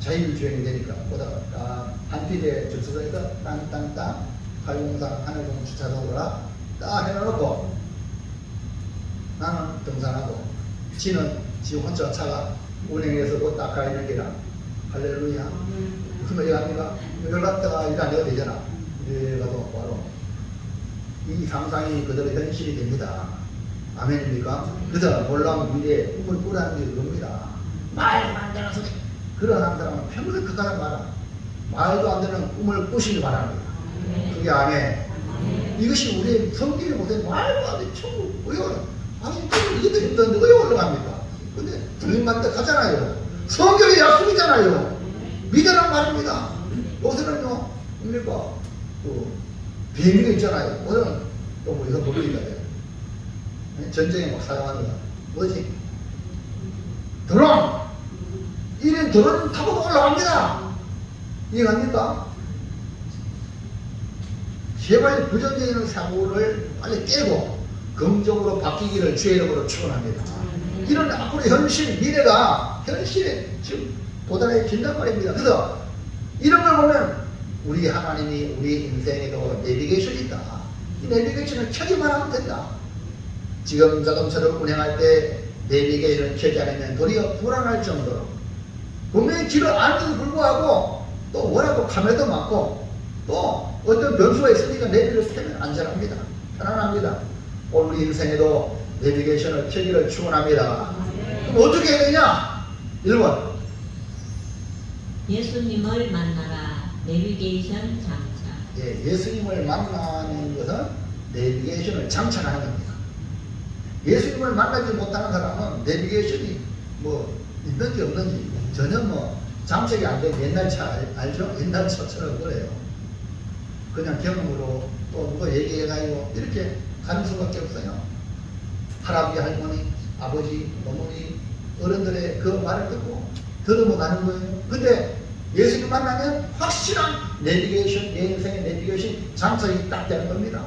자율주행이 되니까 보다가 한티지에 주차장에서 땅땅땅 803 하늘공원 주차장으로 딱 해놓고 나는 등산하고 지는 지 혼자 차가 운행해서도 딱 가 있는 게라 할렐루야. 무슨 말이 합니까? 이걸 갖다가 일 안 해도 되잖아. 이래가도 바로 이 상상이 그대로 현실이 됩니다. 아멘입니까? 그래서 놀라운 미래에 꿈을 꾸라는 게 그겁니다. 말만 되는 소리. 그런 사람은 평생 그까지 말아. 말도 안 되는 꿈을 꾸시기 바랍니다. 그게 아멘. 이것이 우리의 성경에 보세요. 말도 안 돼. 천국 왜 올라? 아니 이것도 힘든데 왜 올라갑니까? 근데 주님한테 가잖아요. 성경의 약속이잖아요. 믿으란 말입니다. 요새는요, 뭡니까? 비행기가 있잖아요. 오늘은 또 이거 모르니까 전쟁에 막 사용하는 거 뭐지? 드론! 1인 드론 타고 올라갑니다. 이해갑니까? 제발 부정적인 사고를 빨리 깨고 긍정으로 바뀌기를 주의 이름으로 축원합니다. 이런 앞으로 현실, 미래가 현실에 지금 보다는 긴단 말입니다. 그래서 이런 걸 보면 우리 하나님이 우리 인생에도 내비게이션이 있다. 이 내비게이션을 켜기만 하면 된다. 지금 자동차를 운행할 때 내비게이션을 켜지 않으면 도리어 불안할 정도로 분명히 길을 아는데도 불구하고 또 워낙 카메라도 많고 또 어떤 변수가 있으니까 내비를 켜면 안전합니다. 편안합니다. 오늘 우리 인생에도 내비게이션을 켜기를 축원합니다. 그럼 어떻게 해야 되냐? 1번 예수님을 만나라. 내비게이션 장착. 예수님을 만나는 것은 내비게이션을 장착하는 겁니다. 예수님을 만나지 못하는 사람은 내비게이션이 뭐 있는지 없는지 전혀 뭐 장착이 안 된 옛날 차 알죠? 옛날 차처럼 그래요. 그냥 경험으로 또 누가 얘기해가지고 이렇게 가는 수밖에 없어요. 할아버지, 할머니, 아버지, 어머니, 어른들의 그 말을 듣고 들어가는 거예요. 근데 예수님 만나면 확실한 내비게이션, 내 인생의 내비게이션 장착이 딱 되는 겁니다.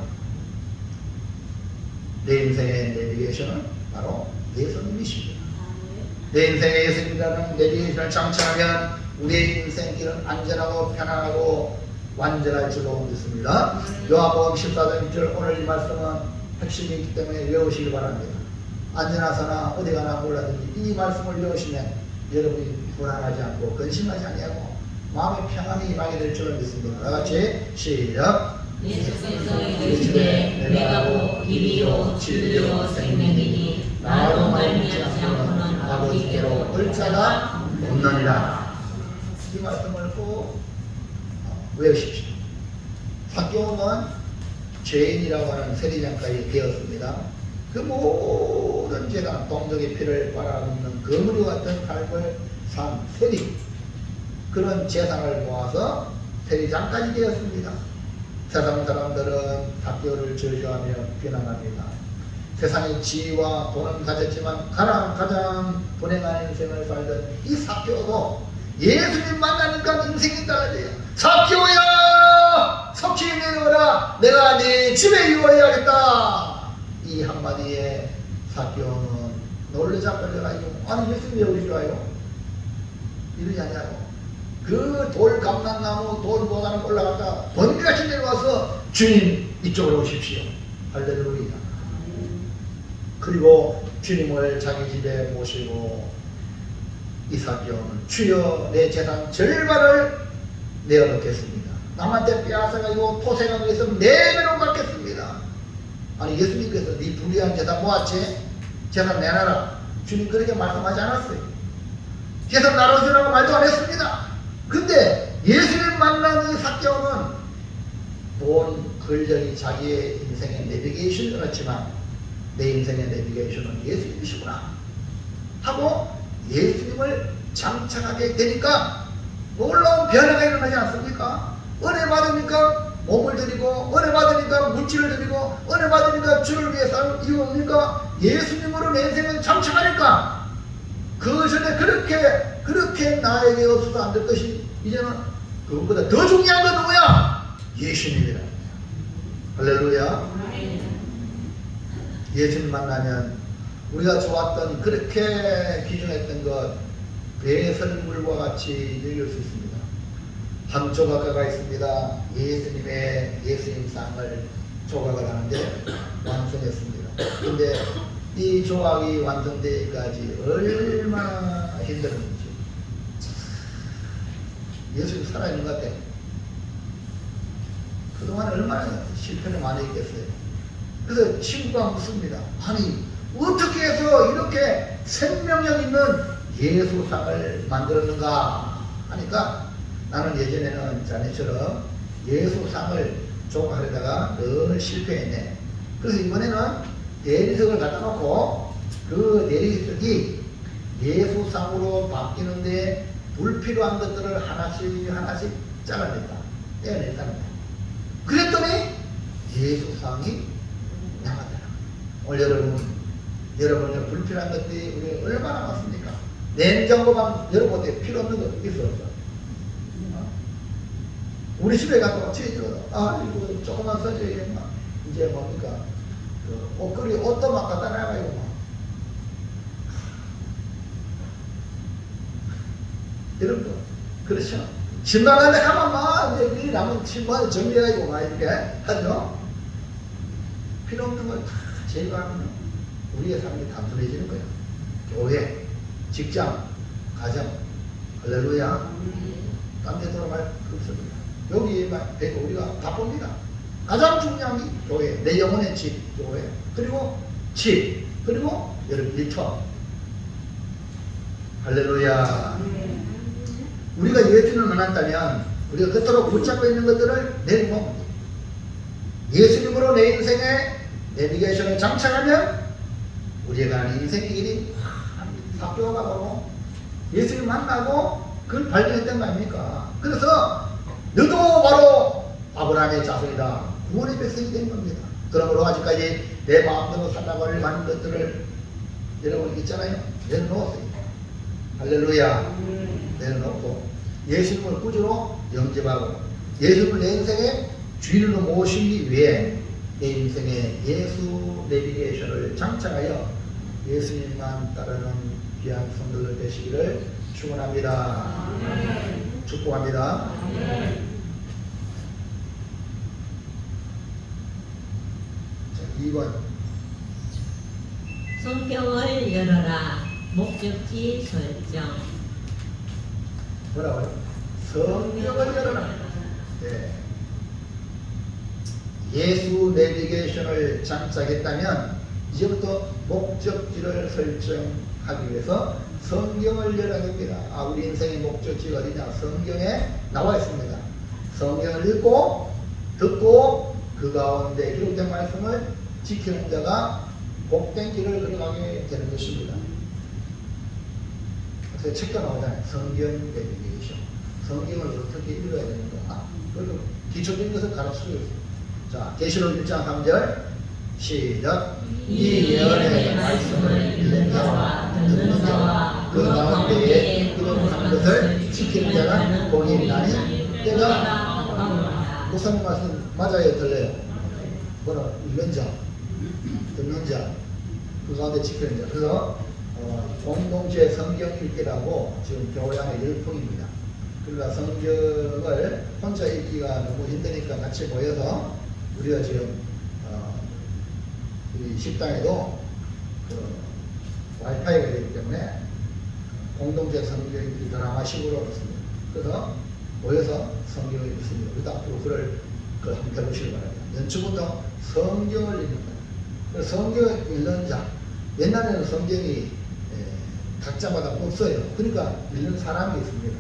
내 인생의 내비게이션은 바로 예수님이십니다. 내 인생의 예수님이라는 내비게이션을 장착하면 우리의 인생길은 안전하고 편안하고 완전할 줄로 믿습니다. 요한복음 14장 1절 오늘 이 말씀은 핵심이 있기 때문에 외우시기 바랍니다. 안전하서나 어디 가나 몰라든지 이 말씀을 외우시면 여러분이 불안하지 않고 근심하지 아니하고 마음의 평안이 임하게 될 줄로 믿습니다. 다같이 시작. 예수께서 이르시되 내가 길이요 진리요 생명이니 나로 말미암지 않고는 아버지께로 올 자가 없느니라. 이 말씀을 꼭 외우십시오. 삭개오는 죄인이라고 하는 세리장까지 되었습니다. 그 모든 죄가 동족의 피를 빨아먹는 거물이 같은 삶을 산 세리, 그런 재산을 모아서 세리장까지 되었습니다. 세상 사람들은 삭개오를 저주하며 비난합니다. 세상의 지위와 돈은 가졌지만 가장 불행한 인생을 살던 이 삭개오도 예수님 만나니까 인생이 달라져요. 삭개오야! 속히 내려오라! 내가 네 집에 유언해야겠다! 이 한마디에 삭개오는 놀라자마자가지고 아니 예수님 왜 오시러 와요? 이러지 않냐고. 그 돌 감람나무 돌 모단을 올라갔다 번개같이 내려와서 주님 이쪽으로 오십시오. 할렐루야. 그리고 주님을 자기 집에 모시고 이 삭개오는 주여 내 재산 절반을 내어놓겠습니다. 남한테 빼앗아가지고 토생하기 위해서 네 배로 갚겠습니다. 아니 예수님께서 네 불의한 재산 모았지? 재산 내놔라. 주님 그렇게 말씀하지 않았어요. 재산 나눠주라고 말도 안 했습니다. 근데 예수님 만나는 이 삭개오는 돈, 권력이 자기의 인생의 내비게이션을 그렇지만 내 인생의 내비게이션은 예수님이시구나 하고 예수님을 장착하게 되니까 놀라운 변화가 일어나지 않습니까? 은혜 받으니까 몸을 드리고 은혜 받으니까 물질을 드리고 은혜 받으니까 주를 위해 사는 이유 뭡니까? 예수님으로 내 인생을 장착하니까 그 전에 그렇게 나에게 없어도 안 될 것이 이제는 그것보다 더 중요한 건 누구야? 예수님이라. 할렐루야. 예수님 만나면 우리가 좋았던 그렇게 귀중했던 것 배설물과 같이 읽을 수 있습니다. 한 조각가가 있습니다. 예수님 상을 조각을 하는데 완성했습니다. 근데 이 조각이 완성되기까지 얼마나 힘들었는지. 예수님 살아있는 것 같아요. 그동안 얼마나 실패를 많이 했겠어요. 그래서 친구가 묻습니다. 아니 어떻게 해서 이렇게 생명력 있는 예수상을 만들었는가 하니까 나는 예전에는 자네처럼 예수상을 조각하려다가 늘 실패했네. 그래서 이번에는 대리석을 갖다 놓고 그 대리석이 예수상으로 바뀌는데 불필요한 것들을 하나씩 하나씩 잘라냈다. 떼어냈다는 거야. 그랬더니 예수상이 나가더라. 오늘 여러분의 불필요한 것들이 우리 얼마나 많습니까? 냉장고만 열어볼 때 필요 없는 거 있어 없어? 우리 집에 가서 치즈로 이거 조금만 써줘야겠나? 이제 뭡니까? 그 옷걸이 옷도 막 갖다 놔가지고 막. 여러분 그렇죠? 신발 안에 가면 막 이제 미리 남은 신발 정리해가지고 막 이렇게 하죠? 필요 없는 걸 다 제거하면 우리의 삶이 단순해지는 거예요. 교회, 직장, 가정, 할렐루야. 딴 데 돌아갈 거 없습니다. 여기에만 배고 우리가 바쁩니다. 가장 중요한 게 교회, 내 영혼의 집, 교회, 그리고 집, 그리고 여러분 일터. 할렐루야. 우리가 예수님을 만났다면 우리가 그토록 붙잡고 있는 것들을 내리면 예수님으로 내 인생에 내비게이션을 장착하면 우리가 가는 인생의 길이 학교가 가고 예수님 만나고 그걸 발견했던 거 아닙니까? 그래서 너도 바로 아브라함의 자손이다. 구원의 백성이 된 겁니다. 그러므로 아직까지 내 마음대로 살라고 하는 것들을 여러분 있잖아요. 내려놓았어요. 할렐루야. 내려놓고 예수님을 구주로 영접하고 예수님을 내 인생의 주인으로 모시기 위해 내 인생에 예수 내비게이션을 장착하여 예수님만 따르는 귀한 성도들 되시기를 축원합니다. 축복합니다. 자, 2번 성경을 열어라. 목적지 설정. 뭐라고요? 성경을 열어라. 네. 예수 내비게이션을 장착했다면 이제부터 목적지를 설정하기 위해서 성경을 열어야 됩니다. 우리 인생의 목적지가 어디냐? 성경에 나와 있습니다. 성경을 읽고 듣고 그 가운데 기록된 말씀을 지키는 자가 복된 길을 걸어가게 되는 것입니다. 그래서 책도 나오잖아요. 성경 내비게이션. 성경을 어떻게 읽어야 되는가? 그리고 기초적인 것을 가르치고 있습니다. 자, 계시록 1장 3절 시작. 이 예언의 말씀을 읽는 자와 듣는 자와 그 가운데에 기록한 것을 지키는 자는 복이 있나니 때가 목사님 말씀 맞아요? 틀려요? 뭐라? 읽는 자, 듣는 자, 그 가운데 지키는 자. 그래서 공동체 성경 읽기라고 지금 교회 안에 열풍입니다. 그러니까 성경을 혼자 읽기가 너무 힘드니까 같이 모여서 우리가 지금 이 식당에도 그 와이파이가 되기 때문에 공동체 성경 읽기 드라마식으로 했습니다. 그래서 모여서 성경을 읽습니다. 그래서 앞으로 그걸 한번 해보시기 바랍니다. 연초부터 성경을 읽는 거예요. 성경을 읽는 자. 옛날에는 성경이 각자마다 없어요. 그러니까 읽는 사람이 있습니다.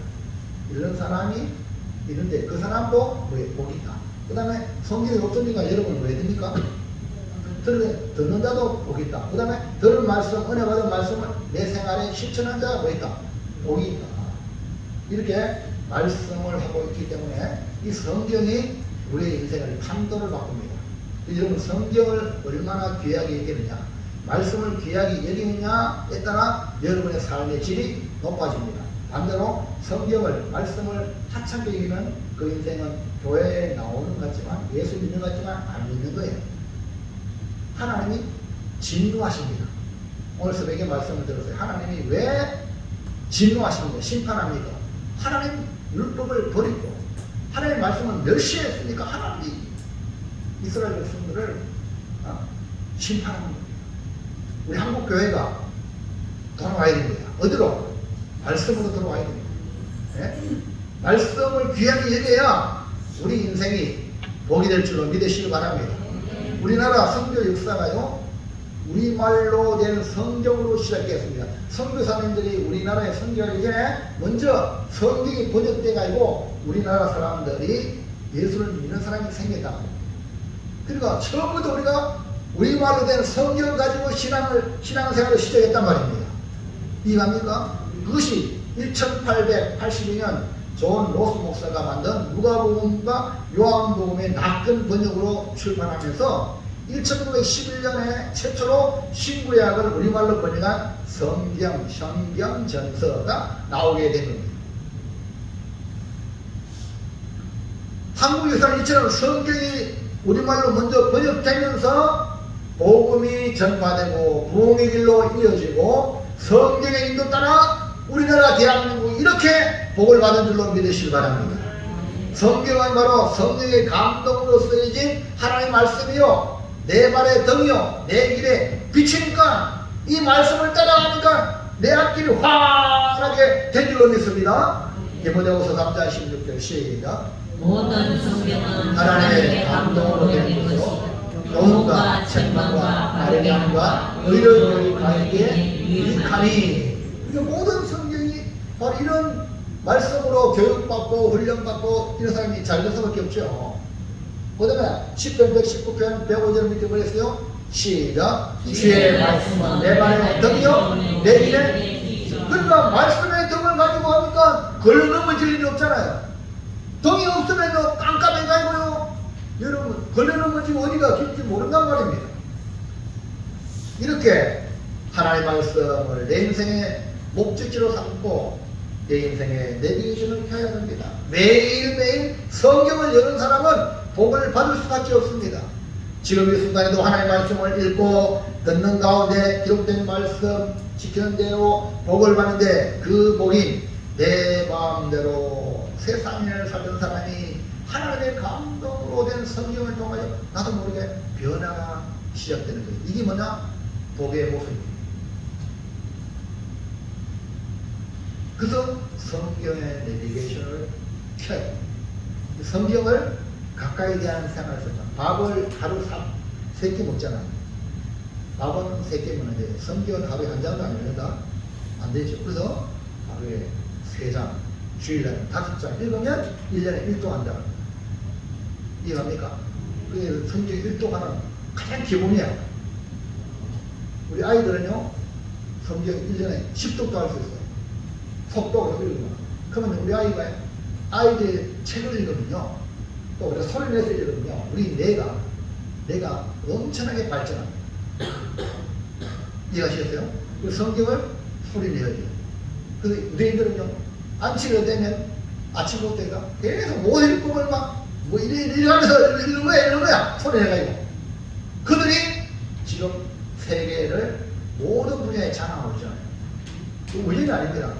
읽는 사람이 있는데 그 사람도 복이 있다. 그 다음에 성경이 없으니까 여러분 왜 됩니까? 듣는 자도 복이 있다. 그 다음에 들은 말씀, 은혜 받은 말씀을 내 생활에 실천한 자가 뭐 있다? 복이 있다. 이렇게 말씀을 하고 있기 때문에 이 성경이 우리의 인생을 판도를 바꿉니다. 여러분 성경을 얼마나 귀하게 여기느냐, 말씀을 귀하게 여기느냐에 따라 여러분의 삶의 질이 높아집니다. 반대로 성경을, 말씀을 하찮게 여기면 그 인생은 교회에 나오는 것 같지만 예수 믿는 것 같지만 안 믿는 거예요. 하나님이 진노하십니다. 오늘 새벽에 말씀을 들었어요. 하나님이 왜 진노하십니까? 심판합니까? 하나님 율법을 버리고 하나님의 말씀을 멸시했으니까 하나님이 이스라엘 백성들을 심판하는 겁니다. 우리 한국 교회가 돌아와야 됩니다. 어디로? 말씀으로 돌아와야 됩니다. 네? 말씀을 귀하게 여겨야 우리 인생이 복이 될 줄로 믿으시기 바랍니다. 우리나라 선교 역사가요 우리말로 된 성경으로 시작했습니다. 선교사님들이 우리나라에 선교하기 전에 먼저 성경이 번역돼가지고 우리나라 사람들이 예수를 믿는 사람이 생겼다. 그러니까 처음부터 우리가 우리말로 된 성경 가지고 신앙생활을 시작했단 말입니다. 이해합니까? 그것이 1882년 존 로스 목사가 만든 누가복음과 요한복음의 낚은 번역으로 출판하면서 1911년에 최초로 신구약을 우리말로 번역한 성경전서가 나오게 된 겁니다. 한국 역사는 이처럼 성경이 우리말로 먼저 번역되면서 복음이 전파되고 부흥의 길로 이어지고 성경의 인도 따라 우리나라 대한민국 이렇게 복을 받은 줄로 믿으시기 바랍니다. 성경은 바로 성령의 감동으로 쓰여진 하나님의 말씀이요 내 발의 등이요 내 길에 비치니까 이 말씀을 따라가니까 내 앞길이 환하게 된 줄로 믿습니다. 디모데후서 3장 16절 시작. 모든 성경은 하나님의 감동으로 된 것으로 교훈과 책망과 바르게함과 의를 교육하기에 유익하니. 모든 성경이 바로 이런 말씀으로 교육받고 훈련받고 이런 사람이 잘 될 수밖에 없죠. 그 다음에 10편 119편 105절 밑에 뭐랬어요? 시작. 주의 말씀은 내 발의 등이요 내 길에. 그러니까 말씀의 등을 가지고 하니까 걸려 넘어질 일이 없잖아요. 등이 없으면 깜깜해 가지고요 여러분 걸려 넘어지면 어디가 길지 모른단 말입니다. 이렇게 하나님의 말씀을 내 인생의 목적지로 삼고 내 인생의 내비게이션을 켜야 됩니다. 매일매일 성경을 여는 사람은 복을 받을 수밖에 없습니다. 지금 이 순간에도 하나님의 말씀을 읽고 듣는 가운데 기록된 말씀 지키는 대로 복을 받는데 그 복이 내 마음대로 세상을 살던 사람이 하나님의 감동으로 된 성경을 통하여 나도 모르게 변화가 시작되는 거예요. 이게 뭐냐? 복의 모습입니다. 그래서 성경의 내비게이션을 켜요. 성경을 가까이 대한 생활을 썼다. 밥을 하루 3끼 먹잖아요. 밥은 3끼 먹는데 성경은 하루에 한 장도 안 읽는다? 안 되죠. 그래서 하루에 3장, 주일날 5장 읽으면 1년에 1도 한다. 이해합니까? 그게 성경 1도가는 가장 기본이야. 우리 아이들은요, 성경 1년에 10독도 할 수 있어요. 속독을 읽으면. 그러면 우리 아이들 책을 읽으면요, 또 우리가 소리 내서 읽으면요, 우리 뇌가 엄청나게 발전합니다. 이해하시겠어요? 그 성경을 소리 내야 돼요. 그 우리들은요, 안치를 되면 아침부터 내가 계속 모든 꿈을 뭐 이래 하면서 읽는 거야. 소리 내가지고. 그들이 지금 세계를 모든 분야에 장악하고 있잖아요. 그 우연이 아닙니다.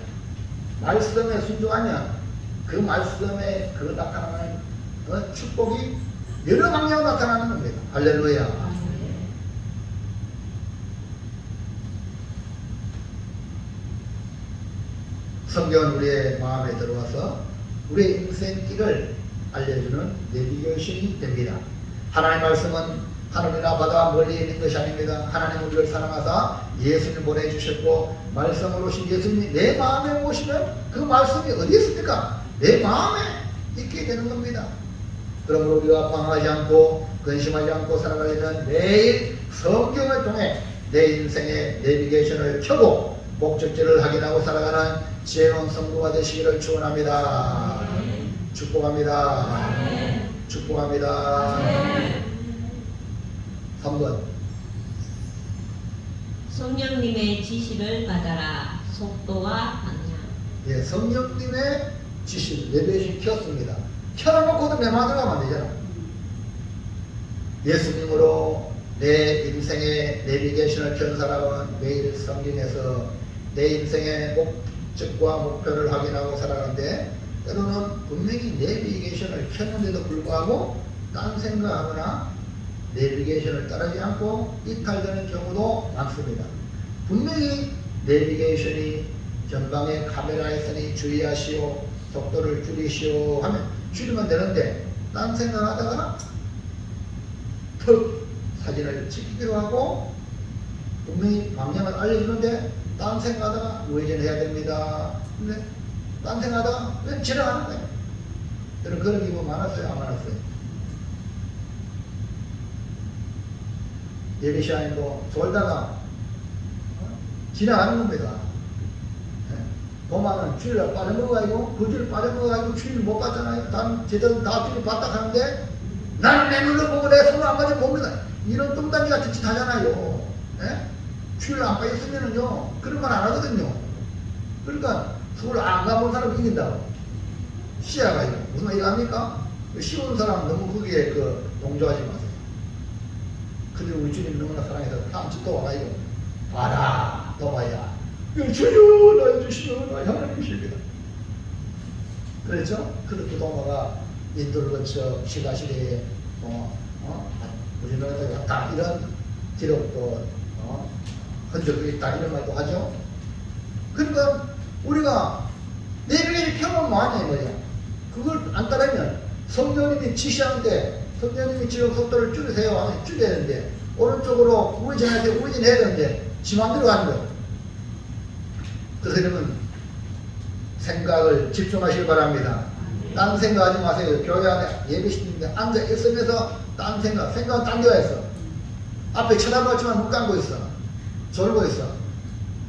말씀에 순종하면 그 말씀에 그 나타나는 축복이 여러 방향으로 나타나는 겁니다. 할렐루야. 성경은 우리의 마음에 들어와서 우리의 인생길을 알려주는 내비게이션이 됩니다. 하나님의 말씀은 하늘이나 바다 멀리 있는 것이 아닙니다. 하나님 우리를 사랑하사 예수님 보내주셨고 말씀으로 오신 예수님이 내 마음에 오시면 그 말씀이 어디 있습니까? 내 마음에 있게 되는 겁니다. 그러므로 우리가 방황하지 않고 근심하지 않고 살아가려면 매일 성경을 통해 내 인생의 내비게이션을 켜고 목적지를 확인하고 살아가는 지혜로운 성도가 되시기를 축원합니다. 축복합니다. 축복합니다. 3번 성령님의 지시를 받아라. 속도와 방향. 예, 성령님의 지시 내비게이션 켰습니다. 켜놓고도 내 마음대로 하면 안 되잖아. 예수님으로 내 인생의 내비게이션을 켠 사람은 매일 성경에서 내 인생의 목적과 목표를 확인하고 살아가는데 때로는 분명히 내비게이션을 켰는데도 불구하고 딴 생각하거나 내비게이션을 따르지 않고 이탈되는 경우도 많습니다. 분명히 내비게이션이 전방에 카메라 있으니 주의하시오, 속도를 줄이시오 하면 줄이면 되는데 딴 생각하다가 턱 사진을 찍기도 하고 분명히 방향을 알려주는데 딴 생각하다가 우회전해야 됩니다. 근데 딴 생각하다가 그냥 지나가는 거예요. 여러분 그런 경우 많았어요? 안 많았어요? 예배 시간에도 졸다가 지나가는 겁니다. 도마는 주일날 빠져먹어가지고 그 주일 빠져먹어가지고 주일 못 봤잖아요. 다른 제대로 다 주일 봤다 하는데 나는 내 눈을 보고 내 손을 안 가지고 봅니다. 이런 똥단지 같은 짓 하잖아요. 주일날 안 빠졌으면은요 그런 말 안 하거든요. 그러니까 손을 안 가본 사람이 이긴다고. 시야가 이거 무슨 말이 합니까? 쉬운 사람 너무 거기에 동조하지 마세요. 근데 우리 주님 너무나 사랑해서 다음 주 또 와가지고 봐라 도마야 주여 나 주시오 나 하나님이십니다. 그랬죠? 그래서 그 도마가 인도를 거쳐 시가시대에 우리나라에 갔다 이런 기록도 흔적이 있다 이런 말도 하죠. 그러니까 우리가 내비게이션 펴면 뭐하냐 이 말이야. 그걸 안 따르면 성령님이 지시하는데 성령님이 지금 속도를 줄이세요 하면 줄여야 되는데 오른쪽으로 우회전하세요 우회전해야 되는데 지 맘대로 가는 거예요. 그래서 여러분 생각을 집중하시기 바랍니다. 딴 생각하지 마세요. 교회 안에 예배시키는데 앉아 있으면서 딴 생각은 딴 데가 있어. 앞에 쳐다봤지만 눈 감고 있어. 졸고 있어.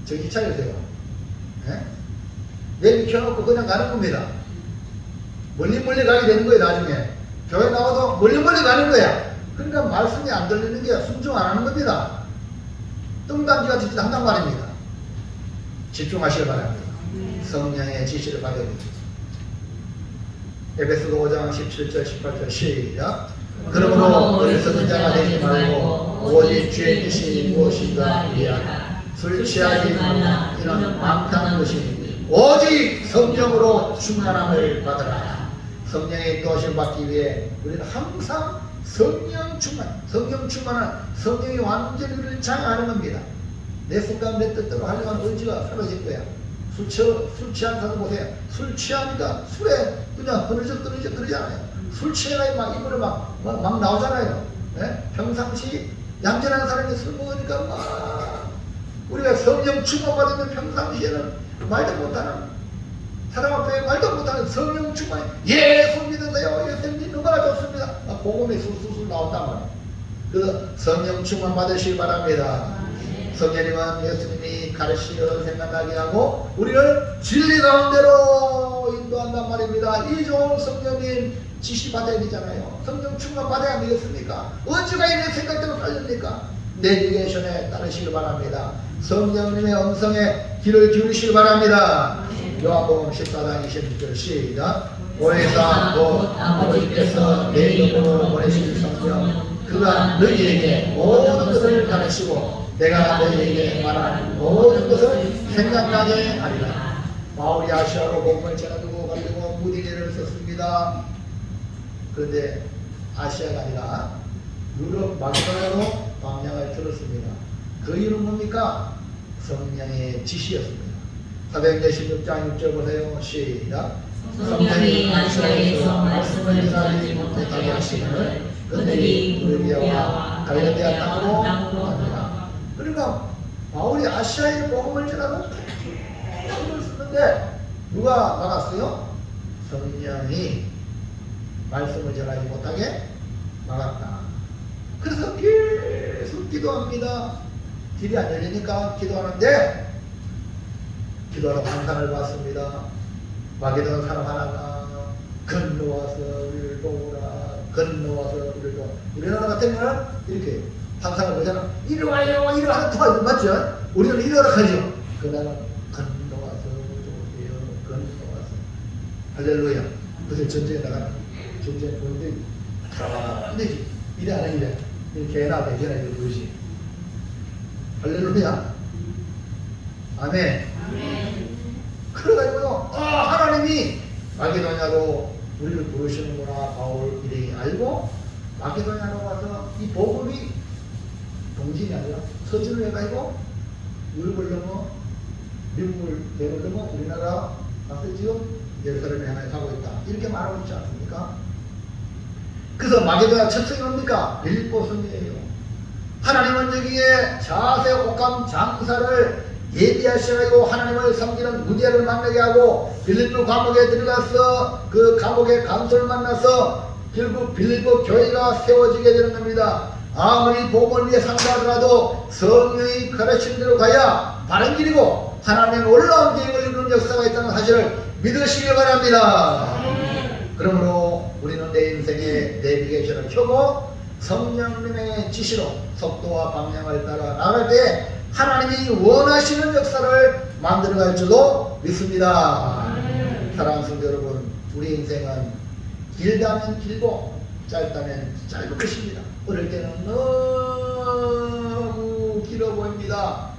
정신 차리세요. 내비 켜놓고 그냥 가는 겁니다. 멀리 가게 되는 거예요. 나중에 교회 나와도 멀리 가는 거야. 그러니까 말씀이 안 들리는 게 순종 안 하는 겁니다. 똥단지가 짓짓 한단 말입니다. 집중하시기 바랍니다. 성령의 지시를 받아야 됩니다. 에베소서 5장 17절 18절 시작. 그러므로 어리석은 자가 되지 말고 오직 주의 뜻이 무엇인가 이해하라. 술 취하지 말라. 이는 망타는 것이니 오직 성령으로 충만함을 받으라. 성령의 인도하심을 받기 위해 우리는 항상 성령 충만은 성령이 완전히 우리를 장악하는 겁니다. 내 생각 내 뜻대로 하려면 의지가 사라질 거야. 술 취한 사람 보세요. 술 취하니까 술에 그냥 흐느적 그러잖아요. 술 취해가 막 입으로 막 나오잖아요. 평상시 얌전한 사람이 술 먹으니까 막 우리가 성령 충만 받으면 평상시에는 말도 못하는 사람 앞에 말도 못하는 성령 충만 예수 믿으세요. 예수님 얼마나 좋습니다. 복음이 술술 나온단 말이에요. 그래서 성령 충만 받으시기 바랍니다. 성령님은 예수님이 가르치려 생각나게 하고 우리를 진리 가운데로 인도한단 말입니다. 이 좋은 성령님 지시 받아야 되잖아요. 성령 충만 받아야 되겠습니까? 언제가 이런 생각대로 살립니까? 내비게이션에 따르시기 바랍니다. 성령님의 음성에 귀를 기울이시기 바랍니다. 요한복음 14장 26절 시작. 오해사 곧 아버지께서 내 이름으로 보내신 성령 그가 너희에게 모든 것을 가르치고 내가 너희에게 말한 모든 것을 생각나게 하리라. 바울이 아시아로 복음을 전하고 가려고 무디게를 썼습니다. 그런데 아시아가 아니라 유럽 마게도냐로 방향을 들었습니다. 그 이유는 뭡니까? 성령의 지시였습니다. 사도행전 16장 6절 보세요. 시작. 성령이 아시아에서 말씀을 전하지 못하게 하시거늘 그들이 루비아와 갈라디아 땅으로 갑니다. 그러니까 바울이 아시아에 복음을 전하고 복음을 쓰는데 누가 막았어요? 성령이 말씀을 전하지 못하게 막았다. 그래서 계속 기도합니다. 길이 안 열리니까 기도하는데 기도하러 환상을 봤습니다. 마게도나 사람 하나가 건너와서 우리를 도우라. 건너와서 우리를 도우라. 우리나라 같으면 이렇게 환상을 보잖아. 이리 와요 이리 와서 도와줘. 맞죠? 우리는 이리 와라 하죠. 그날은 건너와서 도우세요. 건너와서 할렐루야. 그래서 전쟁에 나가는 전쟁 보는데 근데 이래 안 해 이래. 개나 대개나 이래 그러지. 할렐루야. 아멘. 그래가지고요, 하나님이 마게도냐로 우리를 부르시는구나, 바울 일행이 알고, 마게도냐로 가서 이 복음이 동진이 아니라 서진을 해가지고, 유럽을 넘어, 미국을 넘어, 우리나라 가서 지금 예루살렘에 하나 가고 있다. 이렇게 말하고 있지 않습니까? 그래서 마게도냐 첫 성이 뭡니까? 빌립보 성이에요. 하나님은 여기에 자세 옥감 장사를 예비하시고 하나님을 섬기는 무디아를 만나게 하고 빌립보 감옥에 들어가서 그 감옥의 간소를 만나서 결국 빌립보 교회가 세워지게 되는 겁니다. 아무리 복음을 위해 상대하더라도 성령이 가르치는 대로 가야 바른 길이고 하나님의 놀라운 계획을 이루는 역사가 있다는 사실을 믿으시길 바랍니다. 그러므로 우리는 내 인생의 내비게이션을 켜고 성령님의 지시로 속도와 방향을 따라 나갈 때 하나님이 원하시는 역사를 만들어갈 줄로 믿습니다. 사랑하는 성도 여러분, 우리 인생은 길다면 길고 짧다면 짧은 것입니다. 어릴 때는 너무 길어 보입니다.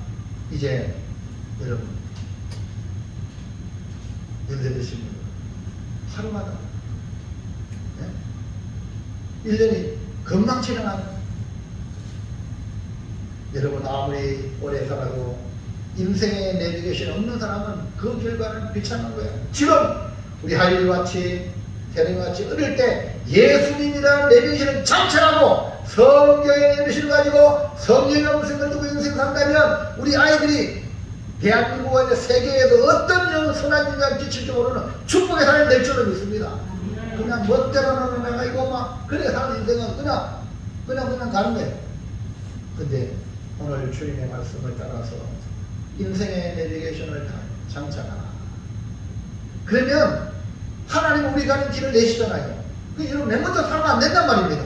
이제 여러분 연세 드신 분들 하루마다 1년이 금방 지나가는 여러분 아무리 오래 살아도 인생의 내비게이션 없는 사람은 그 결과는 비참한 거예요. 지금 우리 하율이같이 태령이같이 어릴 때 예수님이라는 내비게이션을 장착하고 성경의 내비게이션을 가지고 성경의 음성을 두고 인생 산다면 우리 아이들이 대한민국과 이제 세계에서 어떤 선한 인간 지칠지 모르는 축복의 사람이 될 줄을 믿습니다. 그냥 멋대로는 내가 이거 막 그래 사는 인생은 그냥 가는 거예요. 근데 오늘 주님의 말씀을 따라서 인생의 내비게이션을 다 장착하라. 그러면 하나님 우리 가는 길을 내시잖아요. 여러분 맨부터 살면 안 된단 말입니다.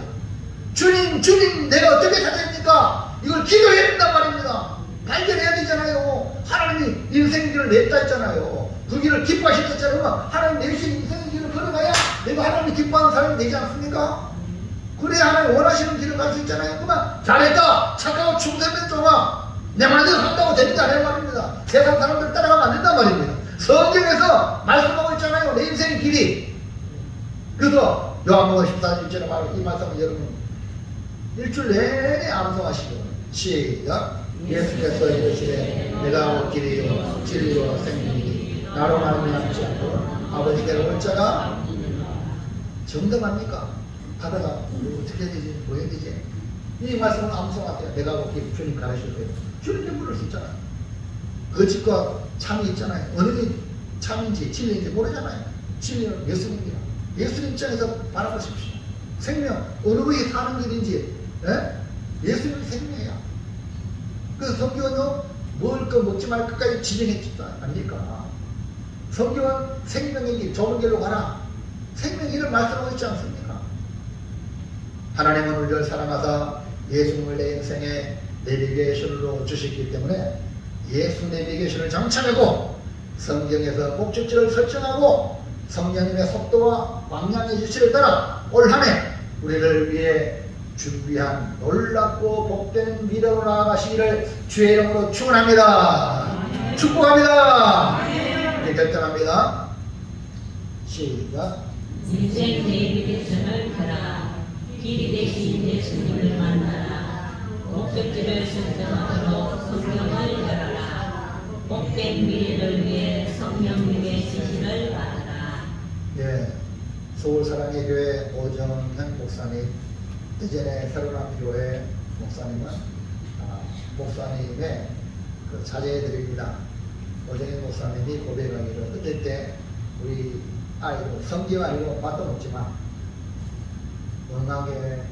주님 내가 어떻게 살아야 됩니까? 이걸 기도해야 된단 말입니다. 발견해야 되잖아요. 하나님이 인생의 길을 냈다 했잖아요. 그 길을 기뻐하시다 했잖아요. 하나님 내신 인생의 길을 걸어가야 내가 하나님이 기뻐하는 사람이 되지 않습니까? 그래야 하나님 원하시는 길을 갈 수 있잖아요. 그만 잘했다 착하고 충성된 종아 내 마음대로 산다고 되는 게 아니란 말입니다. 세상 사람들 따라가면 안 된단 말입니다. 성경에서 말씀하고 있잖아요. 내 인생의 길이. 그래서 요한복음 14장 1절에 말하는 이 말씀을 여러분 일주일 내내 암송하시고 시작. 예수께서 이르시되 내가 올 길이요 진리요 생명이니 나로 말미암지 않고 아버지께로 올 자가 정답합니까? 하다가 어떻게 해야 되지? 뭐 해야 되지? 이 말씀을 암송하세요. 내가 올 길 주님 가르칠 거예요. 주님께 물을 수 있잖아요. 거짓과 참이 있잖아요. 어느 게 참인지 진리인지 모르잖아요. 진리는 예수님이라. 예수님 입장에서 바라보십시오. 생명 어느 것이 사는 길인지 예수님이 생명이야. 그래서 성경은요 먹을 거 먹지 말 것까지 지정했지 아닙니까? 성경은 생명의 길 좁은 길로 가라. 생명의 길을 말씀하고 있지 않습니까? 하나님은 우리를 사랑하사 예수님을 내 인생의 내비게이션으로 주셨기 때문에 예수 내비게이션을 장착하고 성경에서 목적지를 설정하고 성령님의 속도와 방향의 지시를 따라 올 한 해 우리를 위해 준비한 놀랍고 복된 미래로 나아가시기를 주의 이름으로 축원합니다. 축복합니다. 이제 결정합니다. 시작. 인생 내비게이션을 펴라. 길이 되신 예수님을 만나라. 목적지를 설정하도록 성경을 열어라. 복된 미래를 위해 성령님의 지시를 받아라. 예, 서울사랑의 교회 오정현 목사님, 예전에 새로운 교회 목사님은 목사님의 그 자제들입니다. 오정현 목사님이 고백하기를 어떨 때 우리 아이도 성경 아니고 맛도 먹지만 음악에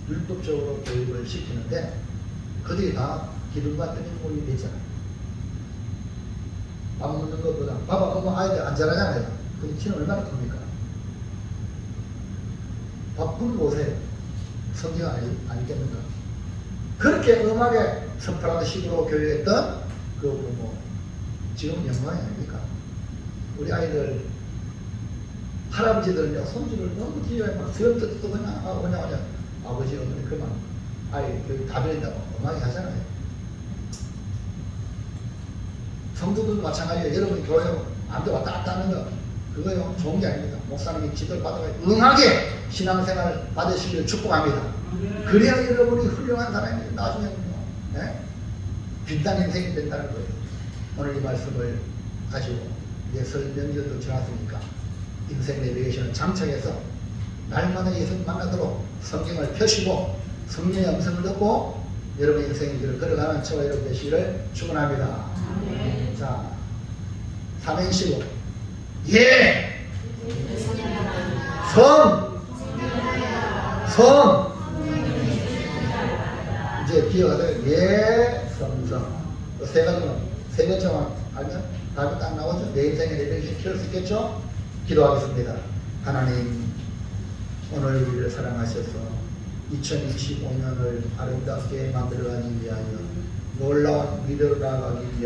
율법적으로 교육을 시키는데 그들이 다 기름과 뜨는 물이 되잖아요. 밥 먹는 것보다 봐봐 그거 아이들 안 잘하잖아요. 그 키는 얼마나 큽니까? 바쁜 곳에 성경 아니겠는가? 그렇게 음악에 선포하는 식으로 교육했던 그 부모 지금 영광이 아닙니까? 우리 아이들 할아버지들은요 손주를 너무 귀여워해 막 수염 뜯고 그냥 오냐 아버지 어머니 그만 아이 교육 다 드린다고 음악이 하잖아요. 성도들도 마찬가지예요. 여러분 교회 안돼 왔다 갔다 하는 거 그거요 좋은 게 아닙니다. 목사님이 지도를 받아가 응하게 신앙생활 받으시길 축복합니다. 그래야 여러분이 훌륭한 사람이 나중에는요 빛난 인생이 된다는 거예요. 오늘 이 말씀을 가지고 이제 설 명절도 지났으니까 인생 내비게이션을 장착해서 날마다 예수님 만나도록 성경을 펴시고 성령의 음성을 듣고 여러분의 인생의 길을 걸어가는 저와 여러분 되시기를 축원합니다. 자, 삼행시로 예, 성 이제 기억하세요. 예, 성성. 세 가지만 세 가지만 알면 답이 딱 나오죠. 내 인생에 내려시 키울 수 있겠죠. 기도하겠습니다. 하나님, 오늘 우리를 사랑하셔서 2025년을 아름답게 만들어가기 위하여 놀라운 미래로 나아가기 위하여